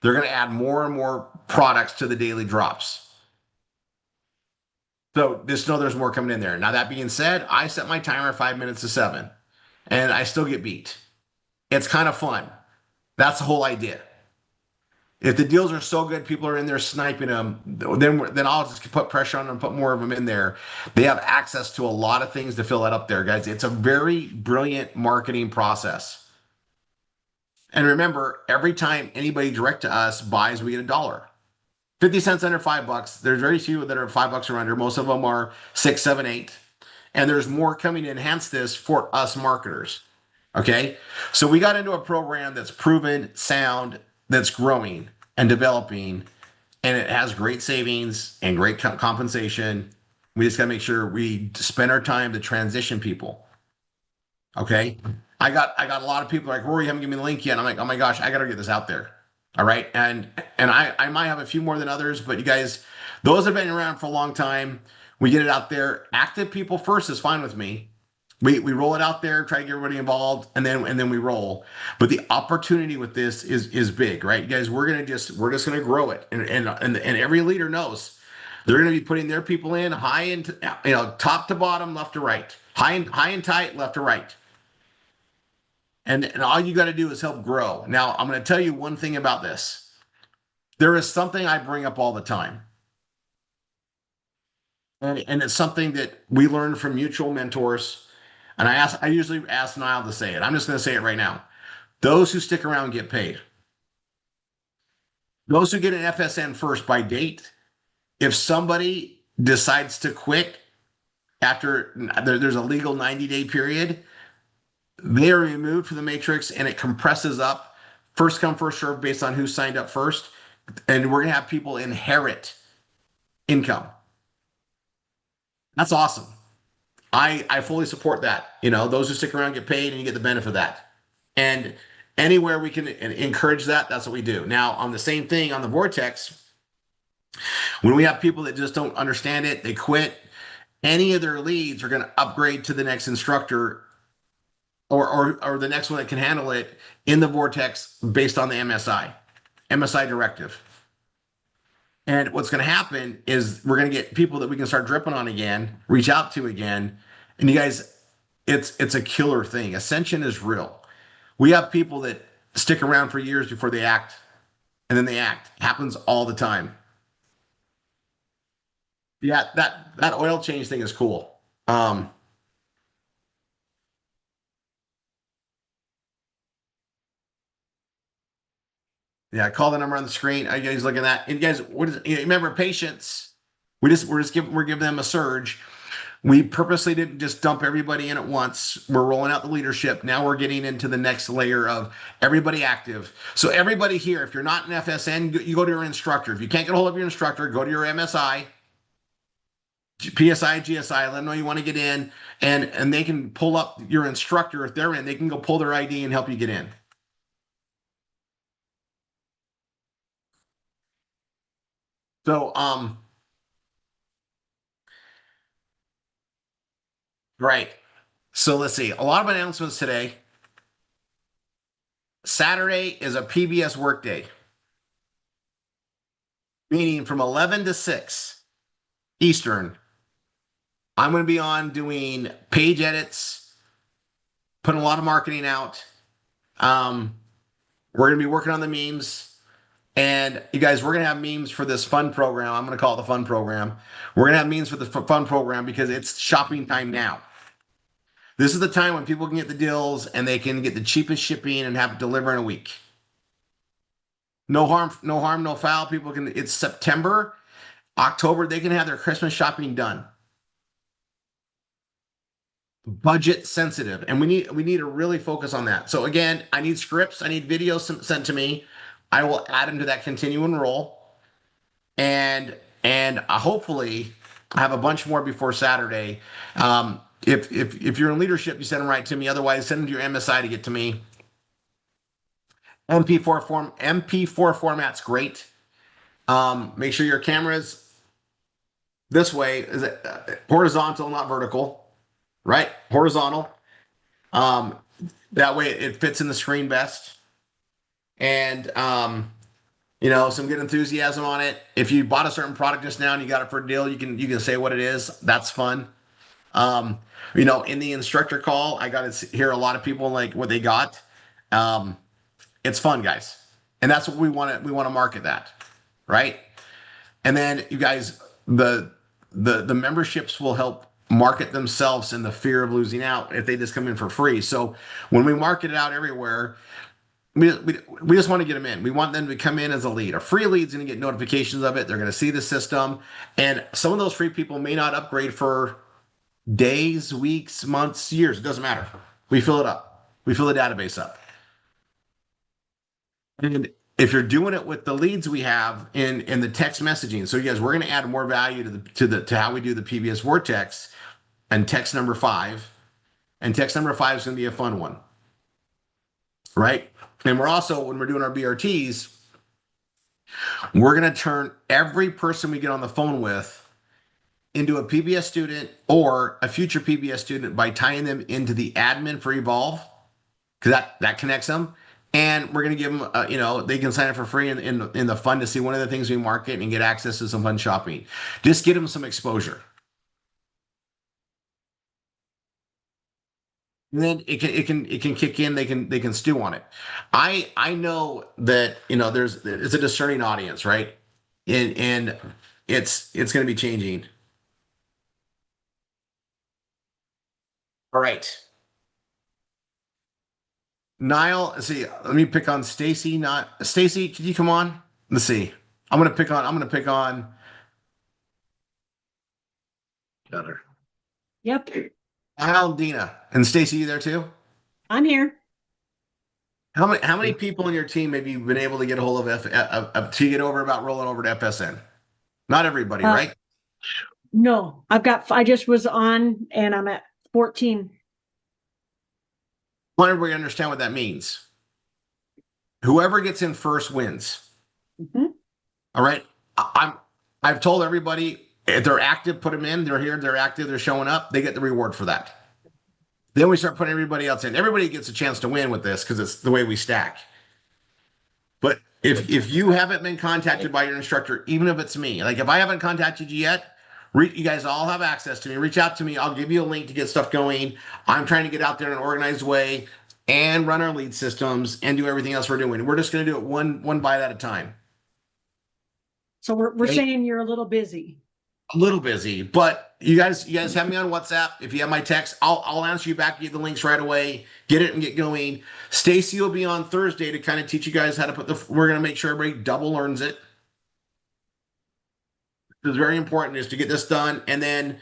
They're going to add more and more products to the daily drops. So just know there's more coming in there. Now, that being said, I set my timer 5 minutes to 7, and I still get beat. It's kind of fun. That's the whole idea. If the deals are so good, people are in there sniping them, then I'll just put pressure on them, put more of them in there. They have access to a lot of things to fill that up there, guys. It's a very brilliant marketing process. And remember, every time anybody direct to us buys, we get $1. 50 cents under $5. There's very few that are $5 or under. Most of them are 6, 7, 8. And there's more coming to enhance this for us marketers. Okay. So we got into a program that's proven, sound, that's growing and developing, and it has great savings and great compensation. We just got to make sure we spend our time to transition people. Okay. I got a lot of people like, Rory, you haven't given me the link yet. I'm like, oh my gosh, I got to get this out there. All right. And I might have a few more than others, but you guys, those have been around for a long time. We get it out there. Active people first is fine with me. We roll it out there, try to get everybody involved, and then we roll. But the opportunity with this is big, right? You guys, we're just gonna grow it. And every leader knows they're gonna be putting their people in high and top to bottom, left to right. High and tight, left to right. And all you got to do is help grow. Now, I'm going to tell you one thing about this. There is something I bring up all the time. And it's something that we learned from mutual mentors. And I usually ask Niall to say it. I'm just going to say it right now. Those who stick around get paid. Those who get an FSN first by date, if somebody decides to quit after there's a legal 90-day period, they are removed from the matrix and it compresses up. First come, first serve based on who signed up first. And we're going to have people inherit income. That's awesome. I fully support that. Those who stick around get paid and you get the benefit of that. And anywhere we can encourage that, that's what we do. Now, on the same thing on the Vortex, when we have people that just don't understand it, they quit, any of their leads are going to upgrade to the next instructor or the next one that can handle it in the Vortex based on the MSI directive. And what's going to happen is we're going to get people that we can start dripping on again, reach out to again. And you guys, it's a killer thing. Ascension is real. We have people that stick around for years before they act, and then they act. It happens all the time. Yeah, that oil change thing is cool. Yeah, call the number on the screen. Are you guys looking at that? And you guys, remember patience? We're giving them a surge. We purposely didn't just dump everybody in at once. We're rolling out the leadership. Now we're getting into the next layer of everybody active. So everybody here, if you're not an FSN, you go to your instructor. If you can't get a hold of your instructor, go to your MSI, PSI, GSI, let them know you want to get in, and they can pull up your instructor. If they're in, they can go pull their ID and help you get in. So, right. So let's see. A lot of announcements today. Saturday is a PBS workday, meaning from 11 to 6 Eastern. I'm going to be on doing page edits, putting a lot of marketing out. We're going to be working on the memes. And you guys, we're going to have memes for this fun program. I'm going to call it the fun program. We're going to have memes for the fun program because it's shopping time now. This is the time when people can get the deals and they can get the cheapest shipping and have it deliver in a week. No harm, no foul. People can, it's September, October, they can have their Christmas shopping done. Budget sensitive. And we need to really focus on that. So again, I need scripts, I need videos sent to me. I will add them to that continue and roll. And hopefully I have a bunch more before Saturday. If you're in leadership, you send them right to me. Otherwise, send them to your MSI to get to me. MP4 format's great. Make sure your camera's this way. Is it horizontal, not vertical? Right? Horizontal. That way it fits in the screen best. And, you know, some good enthusiasm on it. If you bought a certain product just now and you got it for a deal, you can say what it is. That's fun. Um, you know, in the instructor call, I got to hear a lot of people like what they got. Um, it's fun, guys, and that's what we want to market that, right? And then you guys, the memberships will help market themselves in the fear of losing out if they just come in for free. So when we market it out everywhere, we just want to get them in. We want them to come in as a lead. A free lead's going to get notifications of it. They're going to see the system, and some of those free people may not upgrade for days, weeks, months, years. It doesn't matter. We fill it up. We fill the database up. And if you're doing it with the leads we have in the text messaging, so you guys, we're going to add more value to how we do the PBS Vortex and text number 5. And text number 5 is going to be a fun one, right? And we're also, when we're doing our BRTs, we're going to turn every person we get on the phone with into a PBS student or a future PBS student by tying them into the admin for Evolve, because that connects them. And we're going to give them, you know, they can sign up for free in the fund to see one of the things we market and get access to some fun shopping. Just get them some exposure. And then it can kick in. They can stew on it. I know that, you know, it's a discerning audience, right? And it's going to be changing. All right. Niall, let's see. Let me pick on Stacy. Not Stacy. Could you come on? Let's see. I'm gonna pick on. Got her. Yep, Niall and Dina and Stacy. You there too? I'm here. How many people in your team have you been able to get a hold of to get over about rolling over to FSN? Not everybody, right? No, I just was on and I'm at 14. I want everybody to understand what that means. Whoever gets in first wins. Mhm. All right. I've told everybody if they're active, put them in. They're here. They're active. They're showing up. They get the reward for that. Then we start putting everybody else in. Everybody gets a chance to win with this because it's the way we stack. But if you haven't been contacted by your instructor, even if it's me, like if I haven't contacted you yet, you guys all have access to me. Reach out to me. I'll give you a link to get stuff going. I'm trying to get out there in an organized way and run our lead systems and do everything else we're doing. We're just going to do it one bite at a time. So we're saying you're a little busy. A little busy, but you guys have me on WhatsApp. If you have my text, I'll answer you back, get the links right away, get it and get going. Stacy will be on Thursday to kind of teach you guys how to we're going to make sure everybody double learns it. It's very important is to get this done. And then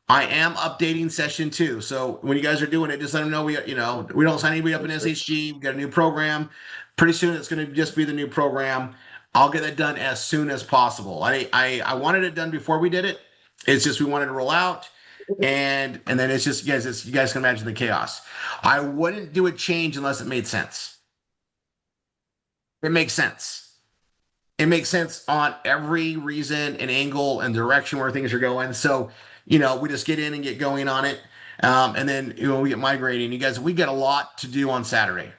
I am updating session 2. So when you guys are doing it, just let them know we don't sign anybody up in SHG. We got a new program. Pretty soon it's going to just be the new program. I'll get that done as soon as possible. I wanted it done before we did it. It's just we wanted to roll out, and then it's just you guys can imagine the chaos. I wouldn't do a change unless it made sense. It makes sense. It makes sense on every reason and angle and direction where things are going. So we just get in and get going on it, and then we get migrating. You guys, we get a lot to do on Saturday.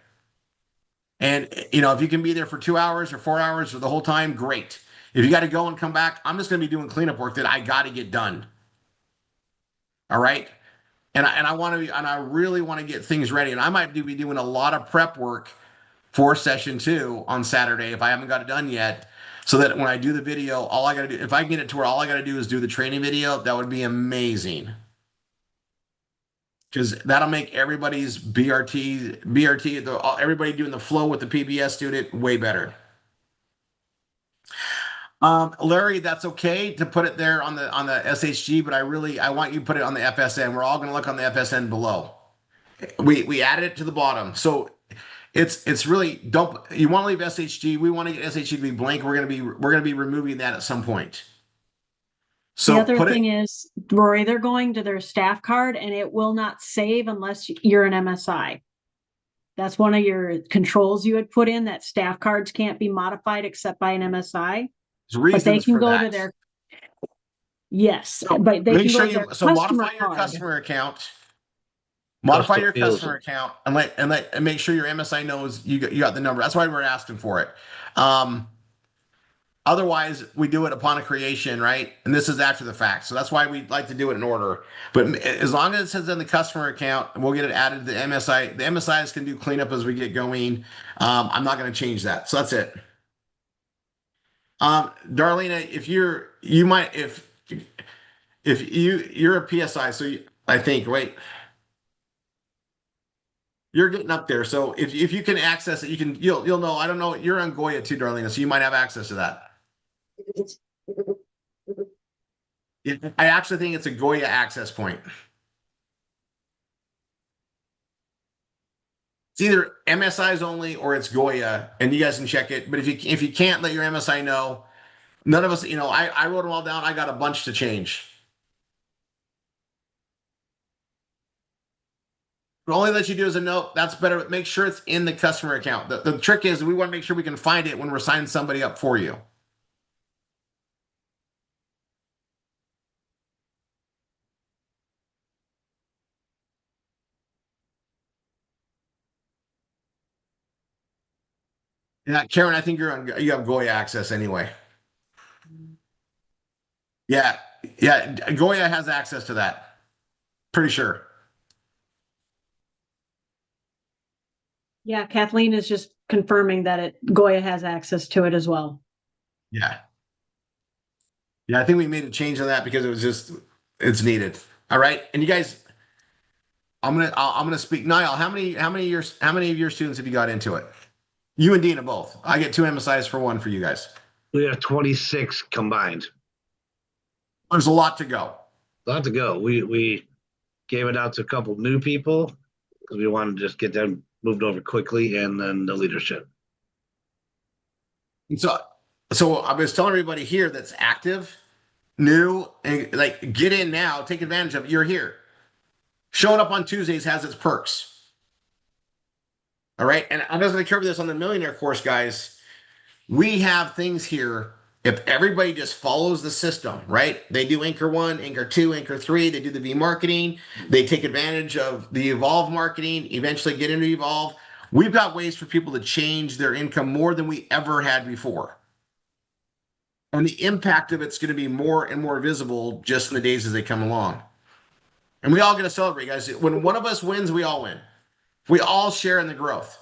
And, if you can be there for 2 hours or 4 hours or the whole time, great. If you got to go and come back, I'm just going to be doing cleanup work that I got to get done. All right. And I really want to get things ready. And I might be doing a lot of prep work for session 2 on Saturday if I haven't got it done yet. So that when I do the video, all I got to do, if I can get it to where all I got to do is do the training video, that would be amazing. Because that'll make everybody's BRT, everybody doing the flow with the PBS student way better. Larry, that's okay to put it there on the SHG, but I want you to put it on the FSN. We're all going to look on the FSN below. We added it to the bottom, so it's really you want to leave SHG. We want to get SHG to be blank. We're going to be removing that at some point. So the other thing is, Rory, they're going to their staff card and it will not save unless you're an MSI. That's one of your controls you would put in, that staff cards can't be modified except by an MSI. But they can go to their but they can go to their so customer modify your card. customer account. Modify Custom your fields. customer account and make sure your MSI knows you got the number. That's why we're asking for it. Otherwise, we do it upon a creation, right? And this is after the fact. So that's why we like to do it in order. But as long as it says in the customer account, we'll get it added to the MSI. The MSIs can do cleanup as we get going. I'm not going to change that. So that's it. Darlena, if you're a PSI, so I think, wait, you're getting up there. So if you can access it, you'll know. I don't know. You're on Goya too, Darlena, so you might have access to that. I actually think it's a Goya access point. It's either MSIs only or it's Goya, and you guys can check it. But if you can't, let your MSI know. None of us, I wrote them all down. I got a bunch to change. The only that you do is a note. That's better. Make sure it's in the customer account. The trick is we want to make sure we can find it when we're signing somebody up for you. Yeah, Karen, I think you have Goya access anyway. Yeah, Goya has access to that. Pretty sure. Yeah, Kathleen is just confirming that Goya has access to it as well. Yeah. Yeah, I think we made a change on that because it's needed. All right. And you guys, I'm gonna speak. Niall, how many of your students have you got into it? You and Dina both. I get 2 MSIs for 1 for you guys. We have 26 combined. There's a lot to go. A lot to go. We gave it out to a couple new people because we wanted to just get them moved over quickly, and then the leadership. And so I was telling everybody here that's active, new, and like get in now, take advantage of it. You're here. Showing up on Tuesdays has its perks. All right. And I'm just going to cover this on the millionaire course, guys. We have things here. If everybody just follows the system, right? They do Anchor 1, Anchor 2, Anchor 3. They do the V marketing. They take advantage of the Evolve marketing, eventually get into Evolve. We've got ways for people to change their income more than we ever had before. And the impact of it's going to be more and more visible just in the days as they come along. And we all get to celebrate, guys. When one of us wins, we all win. We all share in the growth.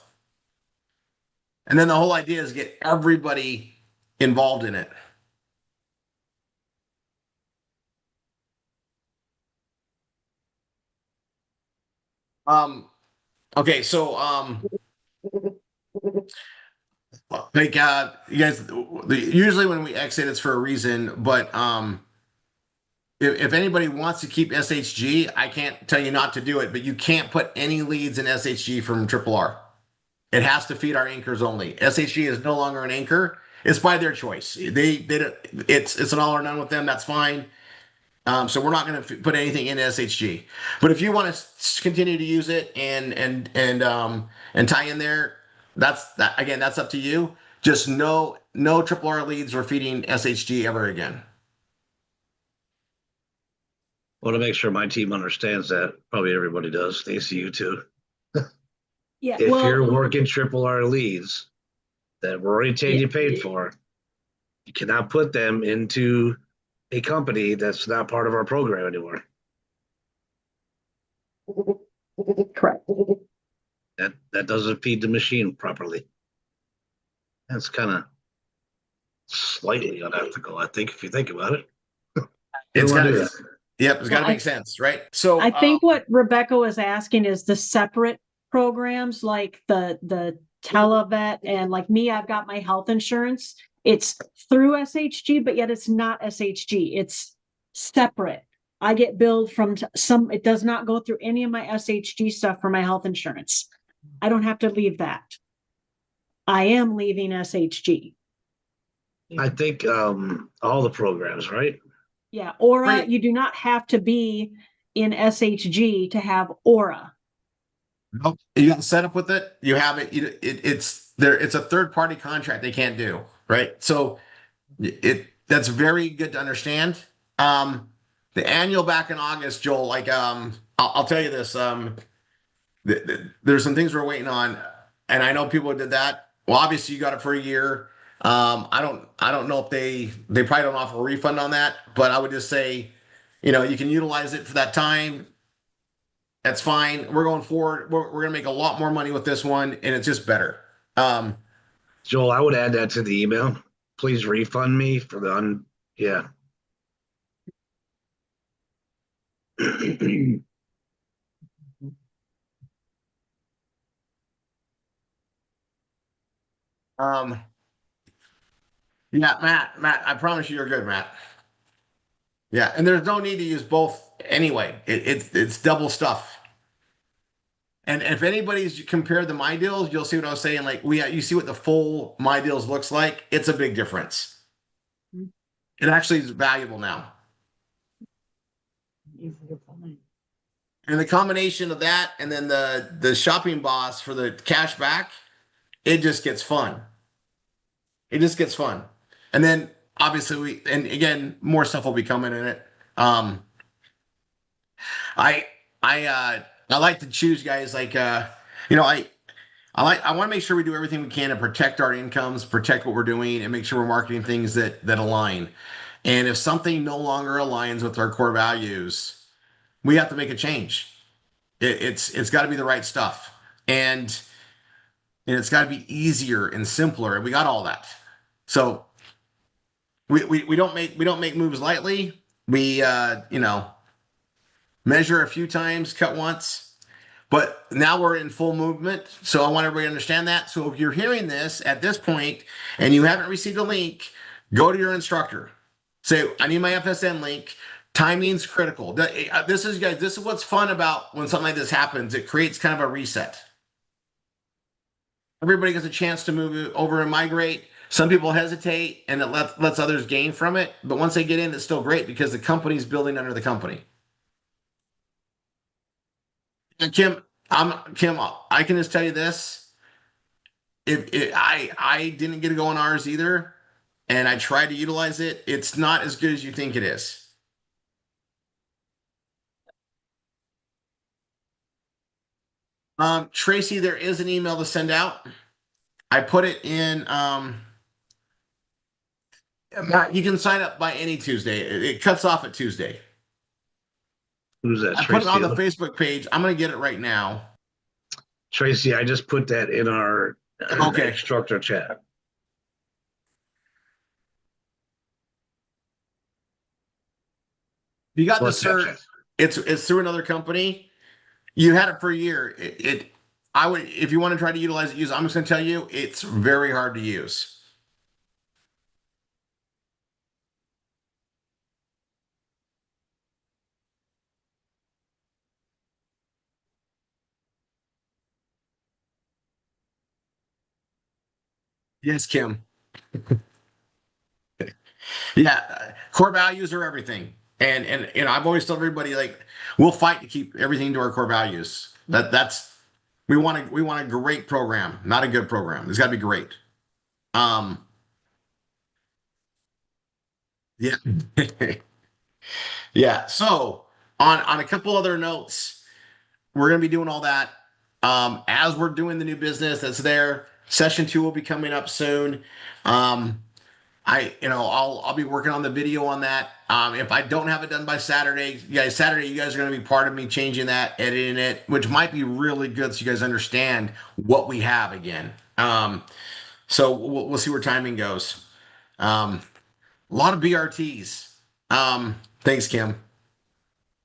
And then the whole idea is get everybody involved in it. Okay, so like you guys, usually when we exit, it's for a reason. But if anybody wants to keep SHG, I can't tell you not to do it. But you can't put any leads in SHG from RRR. It has to feed our anchors only. SHG is no longer an anchor. It's by their choice. It's an all or none with them. That's fine. So we're not going to put anything in SHG. But if you want to continue to use it and tie in there, that's up to you. Just no RRR leads or feeding SHG ever again. I want to make sure my team understands that. Probably everybody does. Stacy, you too. Yeah. If you're working RRR leads that Rory Taney paid for, you cannot put them into a company that's not part of our program anymore. Correct. That doesn't feed the machine properly. That's kind of slightly unethical, I think, if you think about it. It's got to, it's got to make sense, right? So I think what Rebecca was asking is the separate programs like the Televet, and like me, I've got my health insurance. It's through SHG, but yet it's not SHG. It's separate. I get billed from it does not go through any of my SHG stuff for my health insurance. I don't have to leave that. I am leaving SHG. I think all the programs, right? Yeah, Aura, you do not have to be in SHG to have Aura. Nope. You got set up with it. You have it. It's there. It's a third party contract. They can't do right. So that's very good to understand. The annual back in August, Joel. Like I'll tell you this. there's some things we're waiting on, and I know people did that. Well, obviously you got it for a year. I don't know if they probably don't offer a refund on that, but I would just say, you can utilize it for that time. That's fine. We're going forward. We're gonna make a lot more money with this one, and it's just better. Um, Joel, I would add that to the email. Please refund me for the yeah. um, yeah, Matt, I promise you, you're good, Matt. Yeah, and there's no need to use both anyway. It's double stuff. And if anybody's compared the My Deals, you'll see what I was saying. Like you see what the full My Deals looks like. It's a big difference. It actually is valuable now. And the combination of that and then the shopping boss for the cash back, it just gets fun. It just gets fun. And then obviously and again, more stuff will be coming in it. I I like to choose guys like you know, I want to make sure we do everything we can to protect our incomes, protect what we're doing, and make sure we're marketing things that align. And if something no longer aligns with our core values, we have to make a change. It's got to be the right stuff, and it's got to be easier and simpler. And we got all that. So we don't make moves lightly. We measure a few times, cut once. But now we're in full movement. So I want everybody to understand that. So if you're hearing this at this point and you haven't received a link, go to your instructor. Say, I need my FSN link. Timing's critical. This is, guys, this is what's fun about when something like this happens. It creates kind of a reset. Everybody gets a chance to move over and migrate. Some people hesitate and it lets others gain from it. But once they get in, it's still great because the company's building under the company. And Kim, I can just tell you this. If I didn't get to go on ours either, and I tried to utilize it, it's not as good as you think it is. Tracy, there is an email to send out. I put it in. Matt, you can sign up by any Tuesday. It cuts off at Tuesday. Who's that? I put it on the Facebook page. I'm going to get it right now. Tracy, I just put that in our instructor chat. You got the cert. It's through another company. You had it for a year. I would, if you want to try to utilize it, I'm just going to tell you, it's very hard to use. Yes, Kim. Yeah, core values are everything. And I've always told everybody like we'll fight to keep everything to our core values. We want a great program, not a good program. It's got to be great. Yeah. Yeah. So on a couple other notes, we're gonna be doing all that. As we're doing the new business that's there. Session 2 will be coming up soon. I'll be working on the video on that. If I don't have it done by Saturday, you guys are going to be part of me changing that, editing it, which might be really good so you guys understand what we have again. So we'll see where timing goes. A lot of BRTs. Thanks, Kim.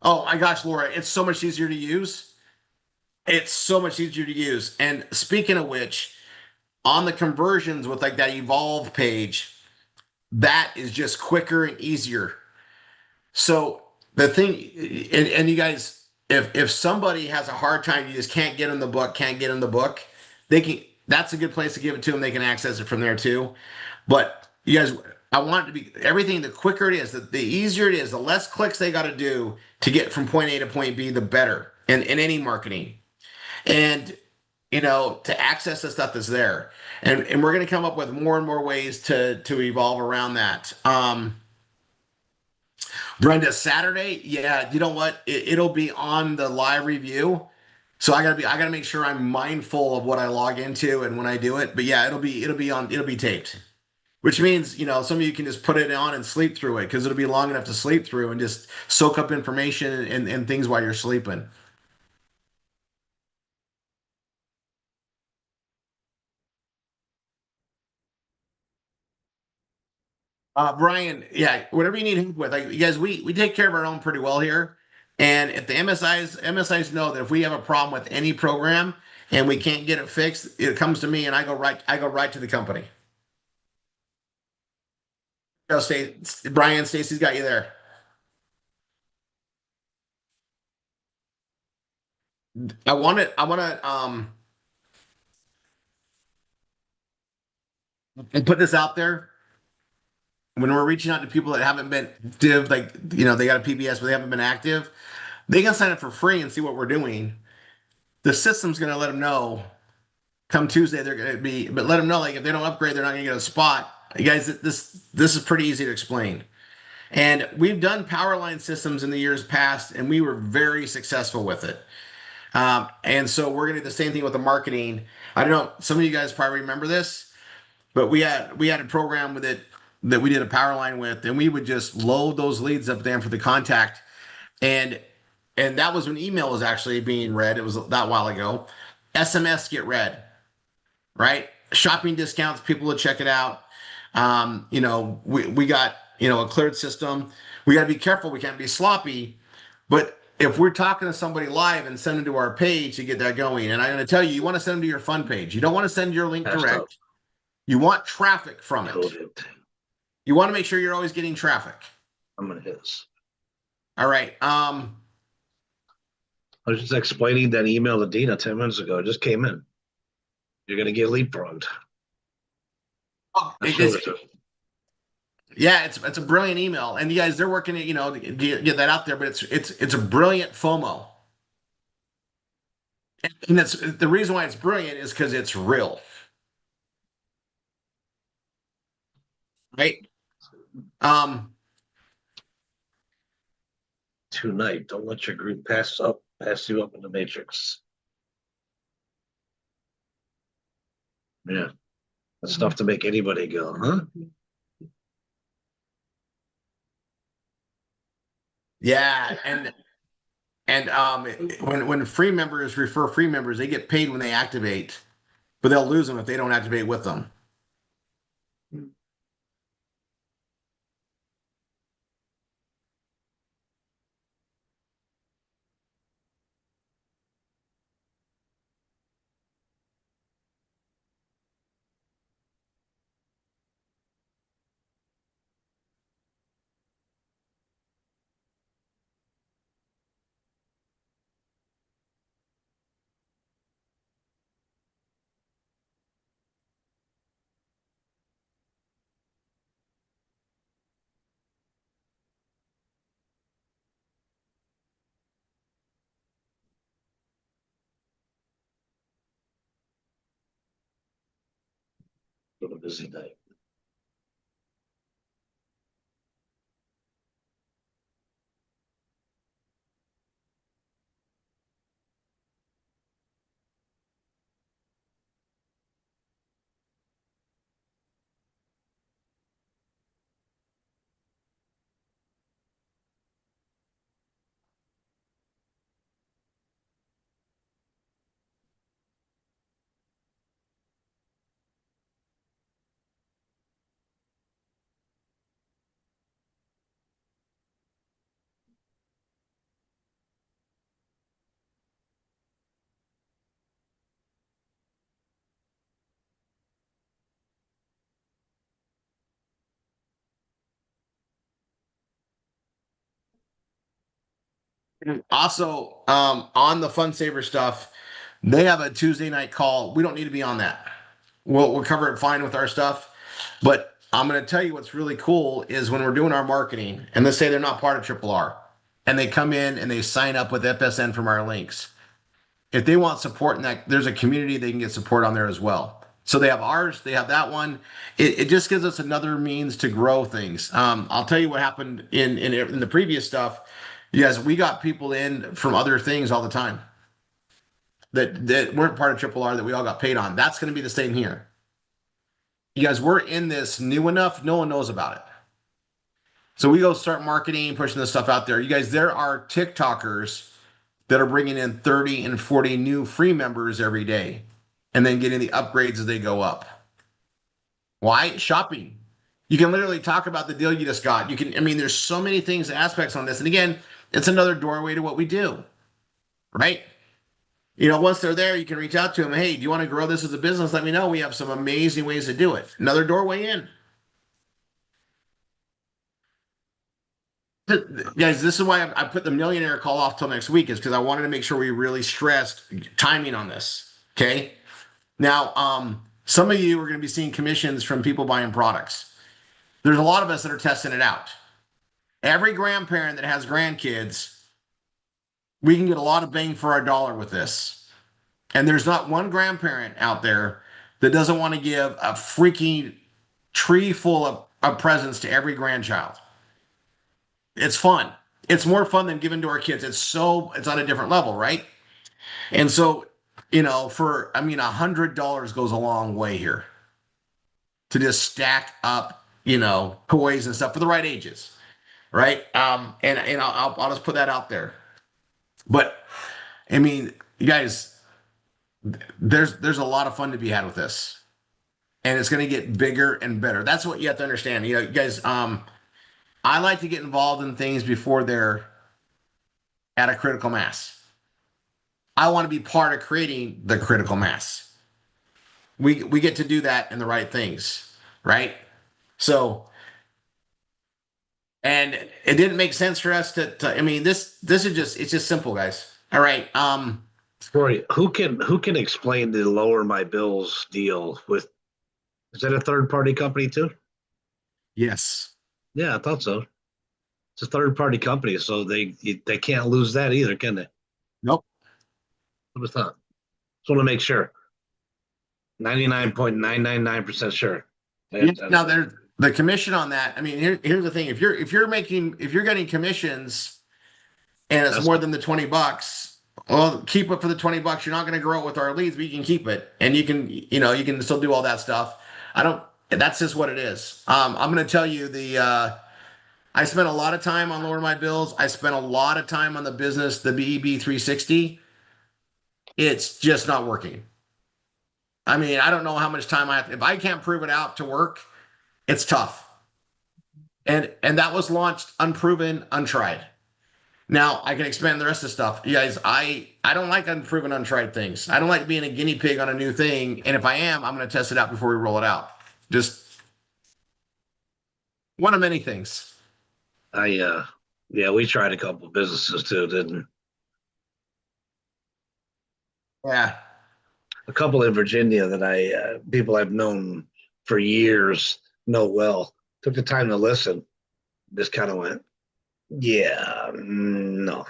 Oh my gosh, Laura, it's so much easier to use. It's so much easier to use. And speaking of which, on the conversions with like that evolve page, that is just quicker and easier. So the thing, and you guys, if somebody has a hard time, you just can't get in the book, they can. That's a good place to give it to them. They can access it from there too. But you guys, I want it to be everything. The quicker it is, the easier it is, the less clicks they got to do to get from point A to point B, the better in any marketing. And to access the stuff that's there. And we're going to come up with more and more ways to evolve around that. Brenda, Saturday, yeah, you know what? It'll be on the live review. So I gotta make sure I'm mindful of what I log into and when I do it. But yeah, it'll be taped. Which means, you know, some of you can just put it on and sleep through it because it'll be long enough to sleep through and just soak up information and things while you're sleeping. Brian, yeah, whatever you need help with, like you guys, we take care of our own pretty well here. And if the MSIs know that if we have a problem with any program and we can't get it fixed, it comes to me and I go right to the company. Go, Brian, Stacy's got you there. I want to put this out there when we're reaching out to people that haven't been active, like you know, they got a PBS but they haven't been active. They can sign up for free and see what we're doing. The system's going to let them know come Tuesday they're going to be, but let them know like if they don't upgrade, they're not going to get a spot. You guys, this is pretty easy to explain. And we've done power line systems in the years past, and we were very successful with it. And so we're going to do the same thing with the marketing. I don't know, some of you guys probably remember this, but we had a program with it that we did a power line with, and we would just load those leads up there for the contact, and that was when email was actually being read. It was that while ago. SMS get read, right? Shopping discounts, people would check it out. You know, we got, you know, a cleared system. We got to be careful. We can't be sloppy. But if we're talking to somebody live and send them to our page to get that going, and I'm going to tell you, you want to send them to your fun page. You don't want to send your link Passed direct. out. You want traffic from it. Coded. You want to make sure you're always getting traffic. I'm gonna hit this. All right. I was just explaining that email to Dina 10 minutes ago. It just came in. You're gonna get leapfrogged. I showed it to her. Yeah, it's a brilliant email, and you guys, they're working it, you know, to get that out there. But it's a brilliant FOMO, and that's the reason why it's brilliant is because it's real, right? Um, Tonight, don't let your group pass you up in the matrix. Yeah, that's enough to make anybody go, huh? yeah, and when free members refer free members, they get paid when they activate, but they'll lose them if they don't activate with them. Been a busy night. Also, on the Fun Saver stuff, they have a Tuesday night call. We don't need to be on that. We'll cover it fine with our stuff. But I'm going to tell you what's really cool is when we're doing our marketing, and let's say they're not part of Triple R, and they come in and they sign up with FSN from our links. If they want support in that, there's a community they can get support on there as well. So they have ours, they have that one. It just gives us another means to grow things. I'll tell you what happened in the previous stuff. Yes, we got people in from other things all the time. that weren't part of Triple R that we all got paid on. That's going to be the same here. You guys, we're in this new enough, no one knows about it. So we go start marketing, pushing this stuff out there. You guys, there are TikTokers that are bringing in 30 and 40 new free members every day and then getting the upgrades as they go up. Why? Shopping. You can literally talk about the deal you just got. You can, I mean, there's so many things, aspects on this. And again, it's another doorway to what we do, right? You know, once they're there, you can reach out to them. Hey, do you want to grow this as a business? Let me know. We have some amazing ways to do it. Another doorway in. Guys, this is why I put the millionaire call off till next week, is because I wanted to make sure we really stressed timing on this. Okay. Now, some of you are going to be seeing commissions from people buying products. There's a lot of us that are testing it out. Every grandparent that has grandkids, we can get a lot of bang for our dollar with this. And there's not one grandparent out there that doesn't want to give a freaking tree full of presents to every grandchild. It's fun. It's more fun than giving to our kids. It's on a different level, right? And so, you know, $100 goes a long way here to just stack up, you know, toys and stuff for the right ages, right? And I'll just put that out there. But I mean, you guys, there's a lot of fun to be had with this, and it's going to get bigger and better. That's what you have to understand. You know, you guys, I like to get involved in things before they're at a critical mass. I want to be part of creating the critical mass. We get to do that in the right things, right? So, and it didn't make sense for us to I mean, this is just, it's just simple, guys. All right. Rory, who can explain the lower my bills deal with? Is that a third party company too? Yes. Yeah, I thought so. It's a third party company, so they can't lose that either, can they? Nope. I was thought. Just want to make sure. 99.999% sure. Now there's the commission on that. I mean, here's the thing: if you're getting commissions, and it's more than the $20, well, keep it for the $20. You're not going to grow it with our leads, but you can keep it, and you can still do all that stuff. That's just what it is. I'm going to tell you I spent a lot of time on Lower My Bills. I spent a lot of time on the business, the BEB 360. It's just not working. I mean, I don't know how much time if I can't prove it out to work, it's tough. And that was launched unproven, untried. Now I can expand the rest of the stuff. You guys, I don't like unproven, untried things. I don't like being a guinea pig on a new thing. And if I am, I'm going to test it out before we roll it out. Just one of many things. We tried a couple of businesses too, didn't? Yeah. A couple in Virginia that people I've known for years know well. Took the time to listen. Just kind of went, yeah, no.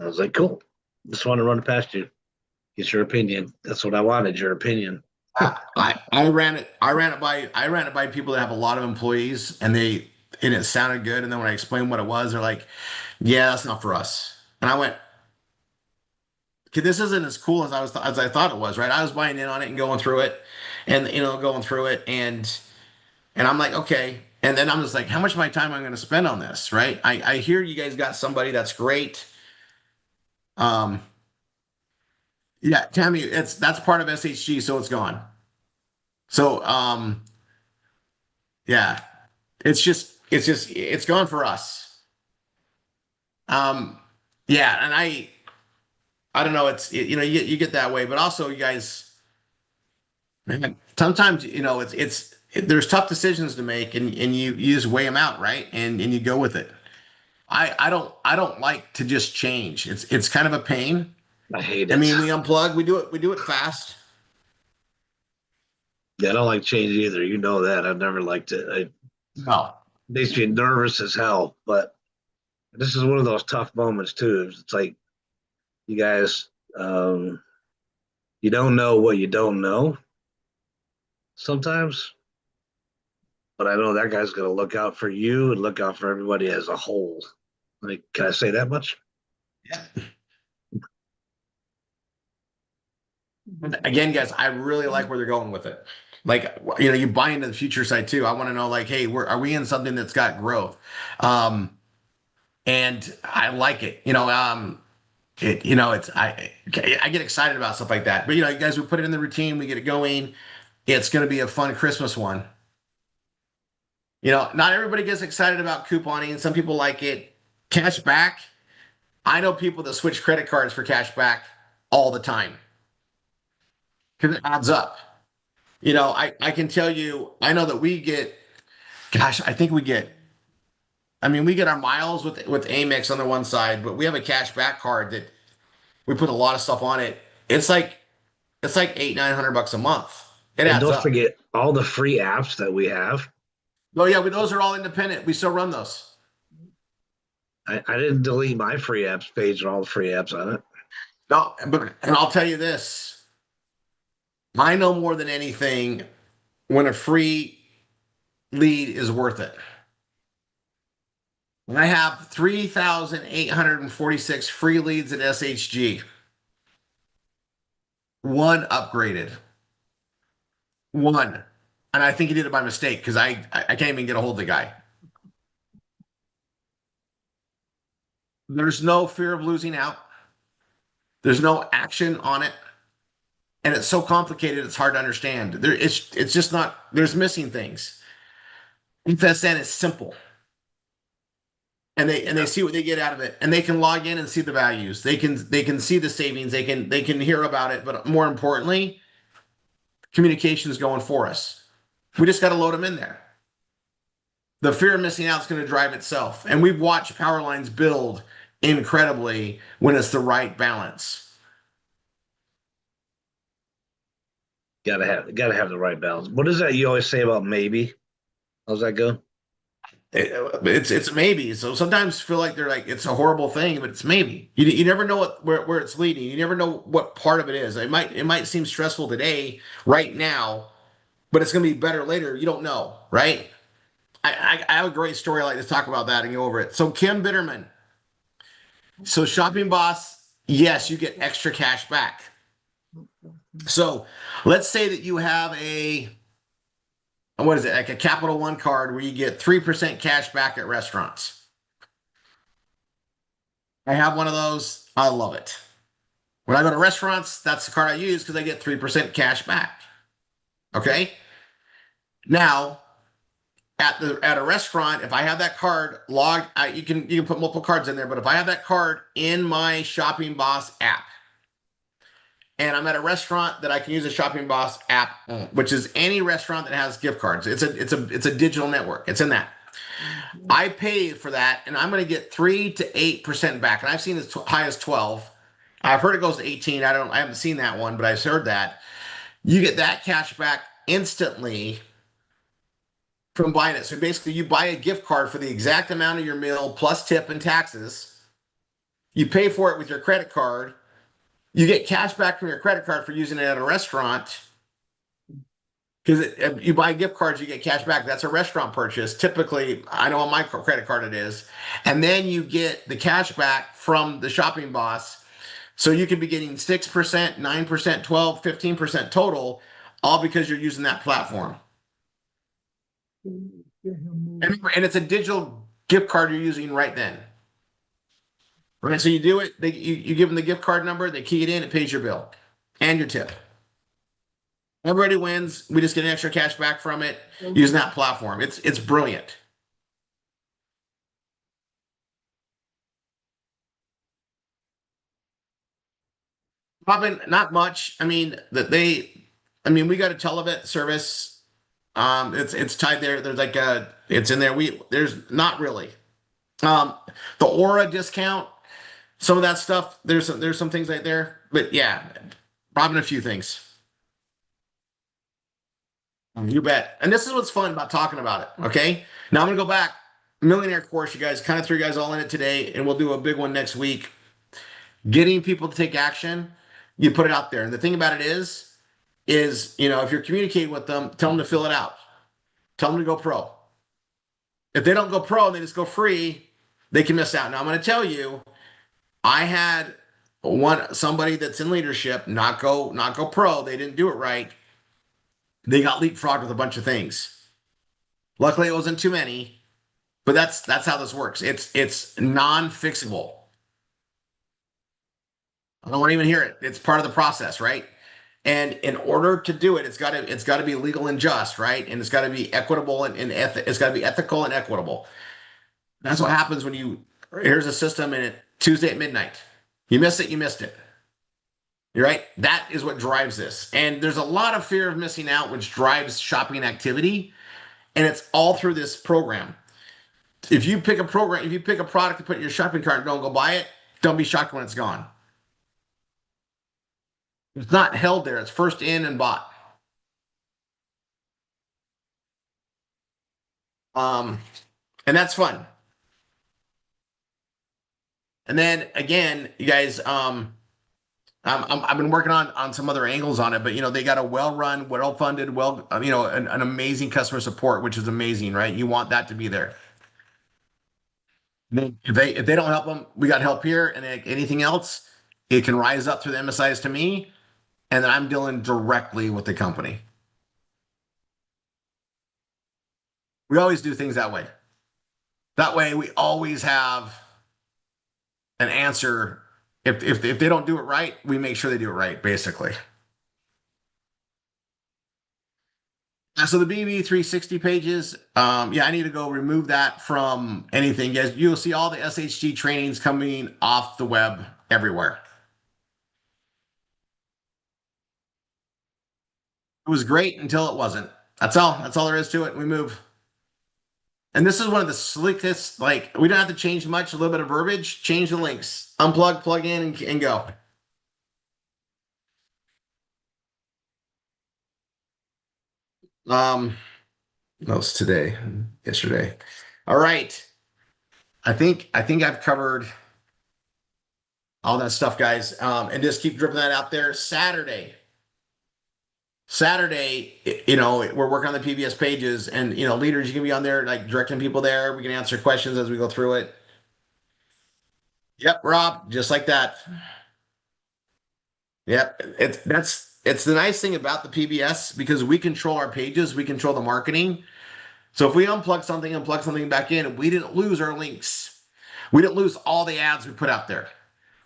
I was like, cool. Just want to run it past you. Get your opinion. That's what I wanted, your opinion. I ran it by people that have a lot of employees, and it sounded good. And then when I explained what it was, they're like, yeah, that's not for us. And I went, okay, this isn't as cool as I thought it was, right? I was buying in on it and going through it, and I'm like, okay. And then I'm just like, how much of my time am I going to spend on this, right? I hear you guys got somebody that's great. Yeah, Tammy, that's part of SHG, so it's gone. So, yeah, it's gone for us. Yeah, and I don't know, you get that way, but also you guys, man, sometimes, there's tough decisions to make, and you just weigh them out, right? And you go with it. I don't like to just change. It's kind of a pain. I hate it. I mean, we unplug, we do it fast. Yeah, I don't like change either. You know that. I've never liked it. No. It makes me nervous as hell. But this is one of those tough moments too. It's like, you guys, you don't know what you don't know sometimes. But I know that guy's going to look out for you and look out for everybody as a whole. Like, can I say that much? Yeah. Again, guys, I really like where they're going with it. Like, you buy into the future side too. I want to know, like, hey, are we in something that's got growth? And I like it. I get excited about stuff like that. But you guys, we put it in the routine, we get it going. It's going to be a fun Christmas one. Not everybody gets excited about couponing. Some people like it. Cash back. I know people that switch credit cards for cash back all the time because it adds up. I can tell you, I know that we get, gosh, I think we get our miles with Amex on the one side, but we have a cash back card that we put a lot of stuff on it. It's like 800-900 bucks a month. It And adds don't up. forget all the free apps that we have. Oh yeah, but those are all independent. We still run those. I didn't delete my free apps page and all the free apps on it. No, and I'll tell you this. I know more than anything when a free lead is worth it. I have 3,846 free leads at SHG. One upgraded. One. And I think he did it by mistake because I can't even get a hold of the guy. There's no fear of losing out. There's no action on it. And it's so complicated, it's hard to understand. It's just not, there's missing things. FSN is simple. And they see what they get out of it. And they can log in and see the values. They can see the savings. They can hear about it. But more importantly, communication is going for us. We just got to load them in there. The fear of missing out is going to drive itself. And we've watched power lines build incredibly when it's the right balance. Gotta have the right balance. What is that you always say about maybe? How's that go? It's maybe. So sometimes feel like they're like it's a horrible thing, but it's maybe. You never know where it's leading. You never know what part of it is. It might seem stressful today, right now, but it's going to be better later. You don't know, right? I have a great story. I like to talk about that and go over it. So Kim Bitterman. So Shopping Boss, yes, you get extra cash back. So let's say that you have what is it, like a Capital One card where you get 3% cash back at restaurants. I have one of those. I love it. When I go to restaurants, that's the card I use because I get 3% cash back. Okay. Now, at a restaurant, if I have that card logged, you can put multiple cards in there, but if I have that card in my Shopping Boss app, and I'm at a restaurant that I can use a Shopping Boss app, which is any restaurant that has gift cards. It's a digital network. It's in that. I pay for that, and I'm going to get 3 to 8% back. And I've seen as high as 12. I've heard it goes to 18. I haven't seen that one, but I've heard that. You get that cash back instantly from buying it. So basically, you buy a gift card for the exact amount of your meal plus tip and taxes. You pay for it with your credit card. You get cash back from your credit card for using it at a restaurant. Because you buy gift cards, you get cash back. That's a restaurant purchase. Typically, I know on my credit card it is. And then you get the cash back from the Shopping Boss. So you could be getting 6%, 9%, 12, 15% total, all because you're using that platform. And it's a digital gift card you're using right then. Right, so you do it. You give them the gift card number. They key it in. It pays your bill and your tip. Everybody wins. We just get extra cash back from it using that platform. It's brilliant. Probably not much. I mean, we got a Televit service. It's tied there. There's like it's in there. There's not really. The Aura discount. Some of that stuff, there's some things right there, but yeah, probably a few things. You bet. And this is what's fun about talking about it. Okay. Now I'm gonna go back. Millionaire course, you guys kind of threw you guys all in it today, and we'll do a big one next week. Getting people to take action, you put it out there. And the thing about it is if you're communicating with them, tell them to fill it out. Tell them to go pro. If they don't go pro and they just go free, they can miss out. Now I'm gonna tell you. I had somebody that's in leadership, not go pro, they didn't do it right. They got leapfrogged with a bunch of things. Luckily, it wasn't too many, but that's how this works. It's non-fixable. I don't want to even hear it. It's part of the process, right? And in order to do it, it's got to be legal and just, right? And it's got to be equitable it's got to be ethical and equitable. That's what happens when here's a system and Tuesday at midnight. You miss it, you missed it. You're right. That is what drives this. And there's a lot of fear of missing out, which drives shopping activity. And it's all through this program. If you pick a product to put in your shopping cart and don't go buy it, don't be shocked when it's gone. It's not held there. It's first in and bought. And that's fun. And then again, you guys, I've been working on some other angles on it, but they got a well-run, well-funded, an amazing customer support, which is amazing, right? You want that to be there. If they don't help them, we got help here, and anything else, it can rise up through the MSIs to me, and then I'm dealing directly with the company. We always do things that way. That way, we always have an answer. If they don't do it right, we make sure they do it right, basically. So the BB 360 pages, yeah, I need to go remove that from anything. Guys, you'll see all the SHG trainings coming off the web everywhere. It was great until it wasn't. That's all. That's all there is to it. We move. And this is one of the slickest, like, we don't have to change much, a little bit of verbiage, change the links, unplug, plug in, and go. That was yesterday. All right. I think I've covered all that stuff, guys. And just keep dripping that out there. Saturday, we're working on the PBS pages, and leaders, you can be on there, like directing people there. We can answer questions as we go through it. Yep, Rob, just like that. Yep, it's the nice thing about the PBS, because we control our pages, we control the marketing. So if we unplug something back in, we didn't lose our links. We didn't lose all the ads we put out there.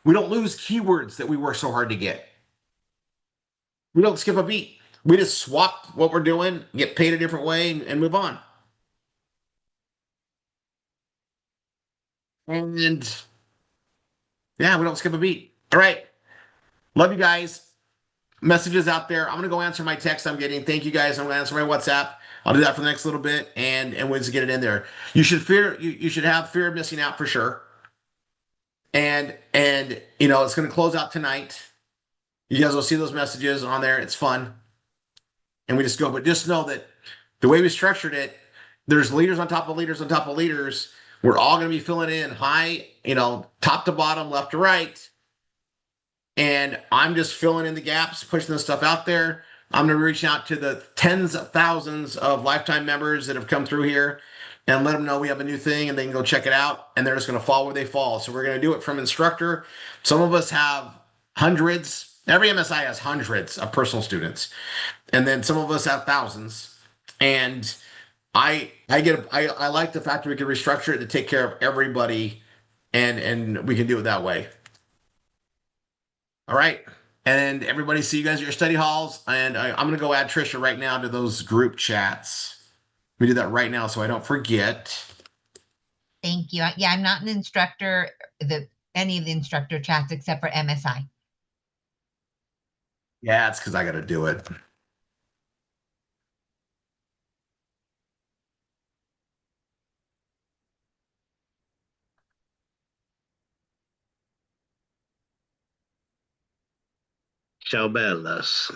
We don't lose keywords that we work so hard to get. We don't skip a beat. We just swap what we're doing, get paid a different way, and move on. And yeah, we don't skip a beat. All right. Love you guys. Messages out there. I'm going to go answer my text I'm getting. Thank you guys. I'm going to answer my WhatsApp. I'll do that for the next little bit, and we'll just get it in there. You should have fear of missing out for sure. And it's going to close out tonight. You guys will see those messages on there. It's fun. And we just go, but just know that the way we structured it, there's leaders on top of leaders on top of leaders. We're all going to be filling in high, top to bottom, left to right. And I'm just filling in the gaps, pushing this stuff out there. I'm going to reach out to the tens of thousands of lifetime members that have come through here and let them know we have a new thing, and they can go check it out, and they're just going to fall where they fall. So we're going to do it from instructor. Some of us have hundreds. Every MSI has hundreds of personal students. And then some of us have thousands. And I like the fact that we can restructure it to take care of everybody, and we can do it that way. All right. And everybody, see you guys at your study halls. And I'm going to go add Trisha right now to those group chats. Let me do that right now so I don't forget. Thank you. Yeah, I'm not an instructor, any of the instructor chats except for MSI. Yeah, it's because I got to do it. Ciao bellas.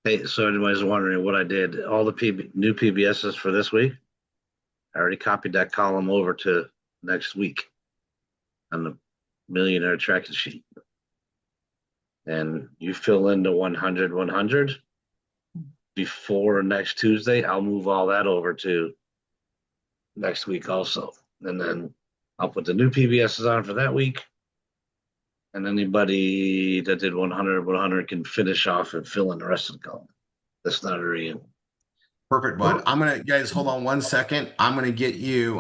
Hey, so anybody's wondering what I did, all the new PBSs for this week, I already copied that column over to next week on the millionaire tracking sheet. and you fill in the 100 before next Tuesday, I'll move all that over to next week also. And then I'll put the new PBSs on for that week. And anybody that did 100 can finish off and fill in the rest of the column. That's not already in. Perfect, bud. I'm gonna, guys, hold on 1 second. I'm gonna get you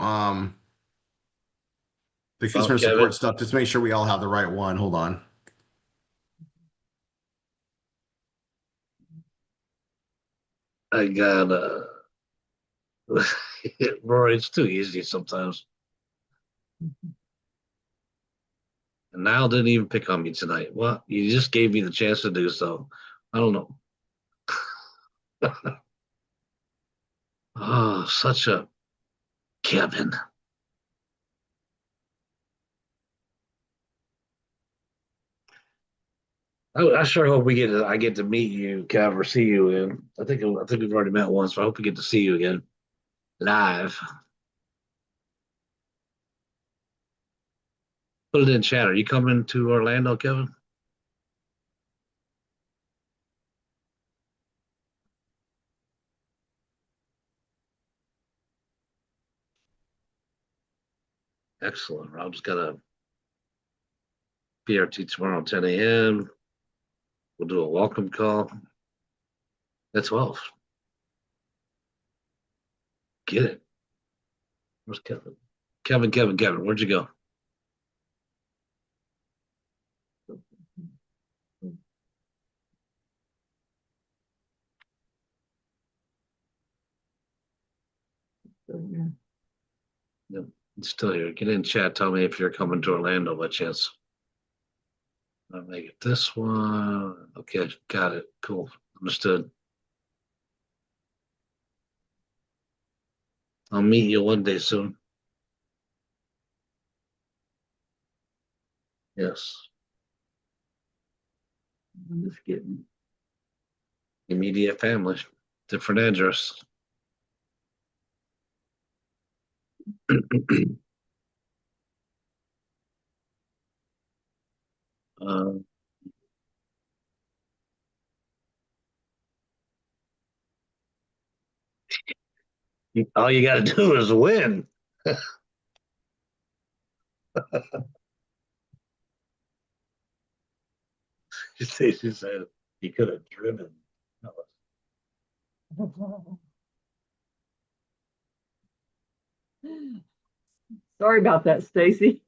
the customer Kevin. support stuff. Just make sure we all have the right one. Hold on. I got Rory, it's too easy sometimes. And Niall didn't even pick on me tonight. Well, you just gave me the chance to do so. I don't know. Oh, such a Kevin. I sure hope I get to meet you, Kev, or see you in. I think we've already met once, so I hope we get to see you again live. Put it in chat. Are you coming to Orlando, Kevin? Excellent. Rob's got a PRT tomorrow, 10 a.m. We'll do a welcome call at 12. Get it. Where's Kevin? Kevin, where'd you go? Yep, it's still here. Get in chat. Tell me if you're coming to Orlando by chance. I'll make it this one. Okay, got it. Cool. Understood. I'll meet you one day soon. Yes. I'm just kidding. Immediate family. Different address. uh, all you got to do is win. She said he could have driven. Sorry about that, Stacy.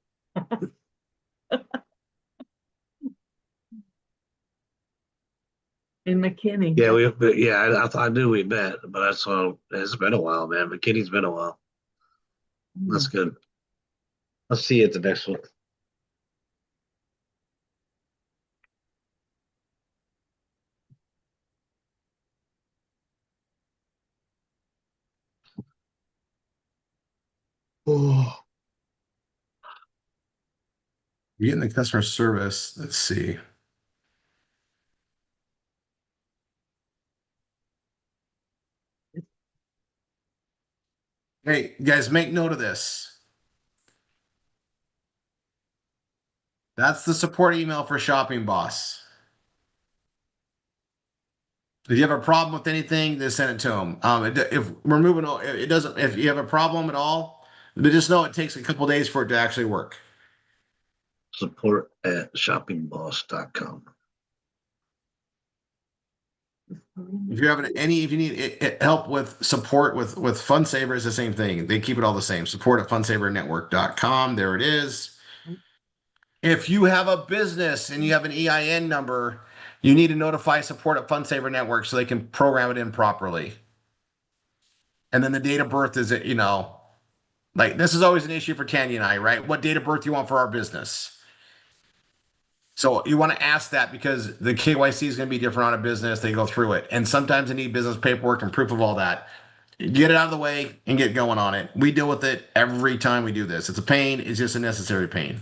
In McKinney. Yeah, I knew we met, but I saw it's been a while, man. McKinney's been a while. That's good. I'll see you at the next one. Oh. You're getting the customer service. Let's see. Hey, guys, make note of this. That's the support email for Shopping Boss. If you have a problem with anything, just send it to them. If we're moving, it doesn't. If you have a problem at all, but just know it takes a couple days for it to actually work. Support at shoppingboss.com. If you're having if you need help with support with FunSaver, is the same thing. They keep it all the same. Support at funsavernetwork.com. There it is. If you have a business and you have an EIN number, you need to notify support at FunSaver Network so they can program it in properly. And then the date of birth is, like this is always an issue for Tanya and I, right? What date of birth do you want for our business? So you want to ask that because the KYC is going to be different on a business. They go through it. And sometimes they need business paperwork and proof of all that. Get it out of the way and get going on it. We deal with it every time we do this. It's a pain. It's just a necessary pain.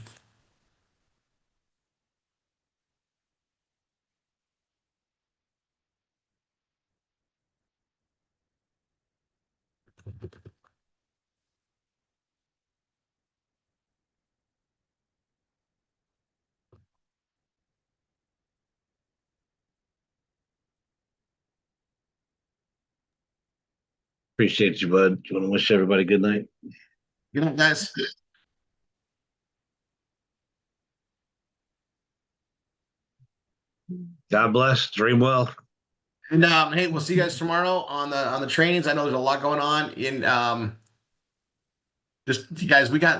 Appreciate you, bud. You want to wish everybody good night? Good night, guys. God bless. Dream well. And hey, we'll see you guys tomorrow on the trainings. I know there's a lot going on in just you guys. We got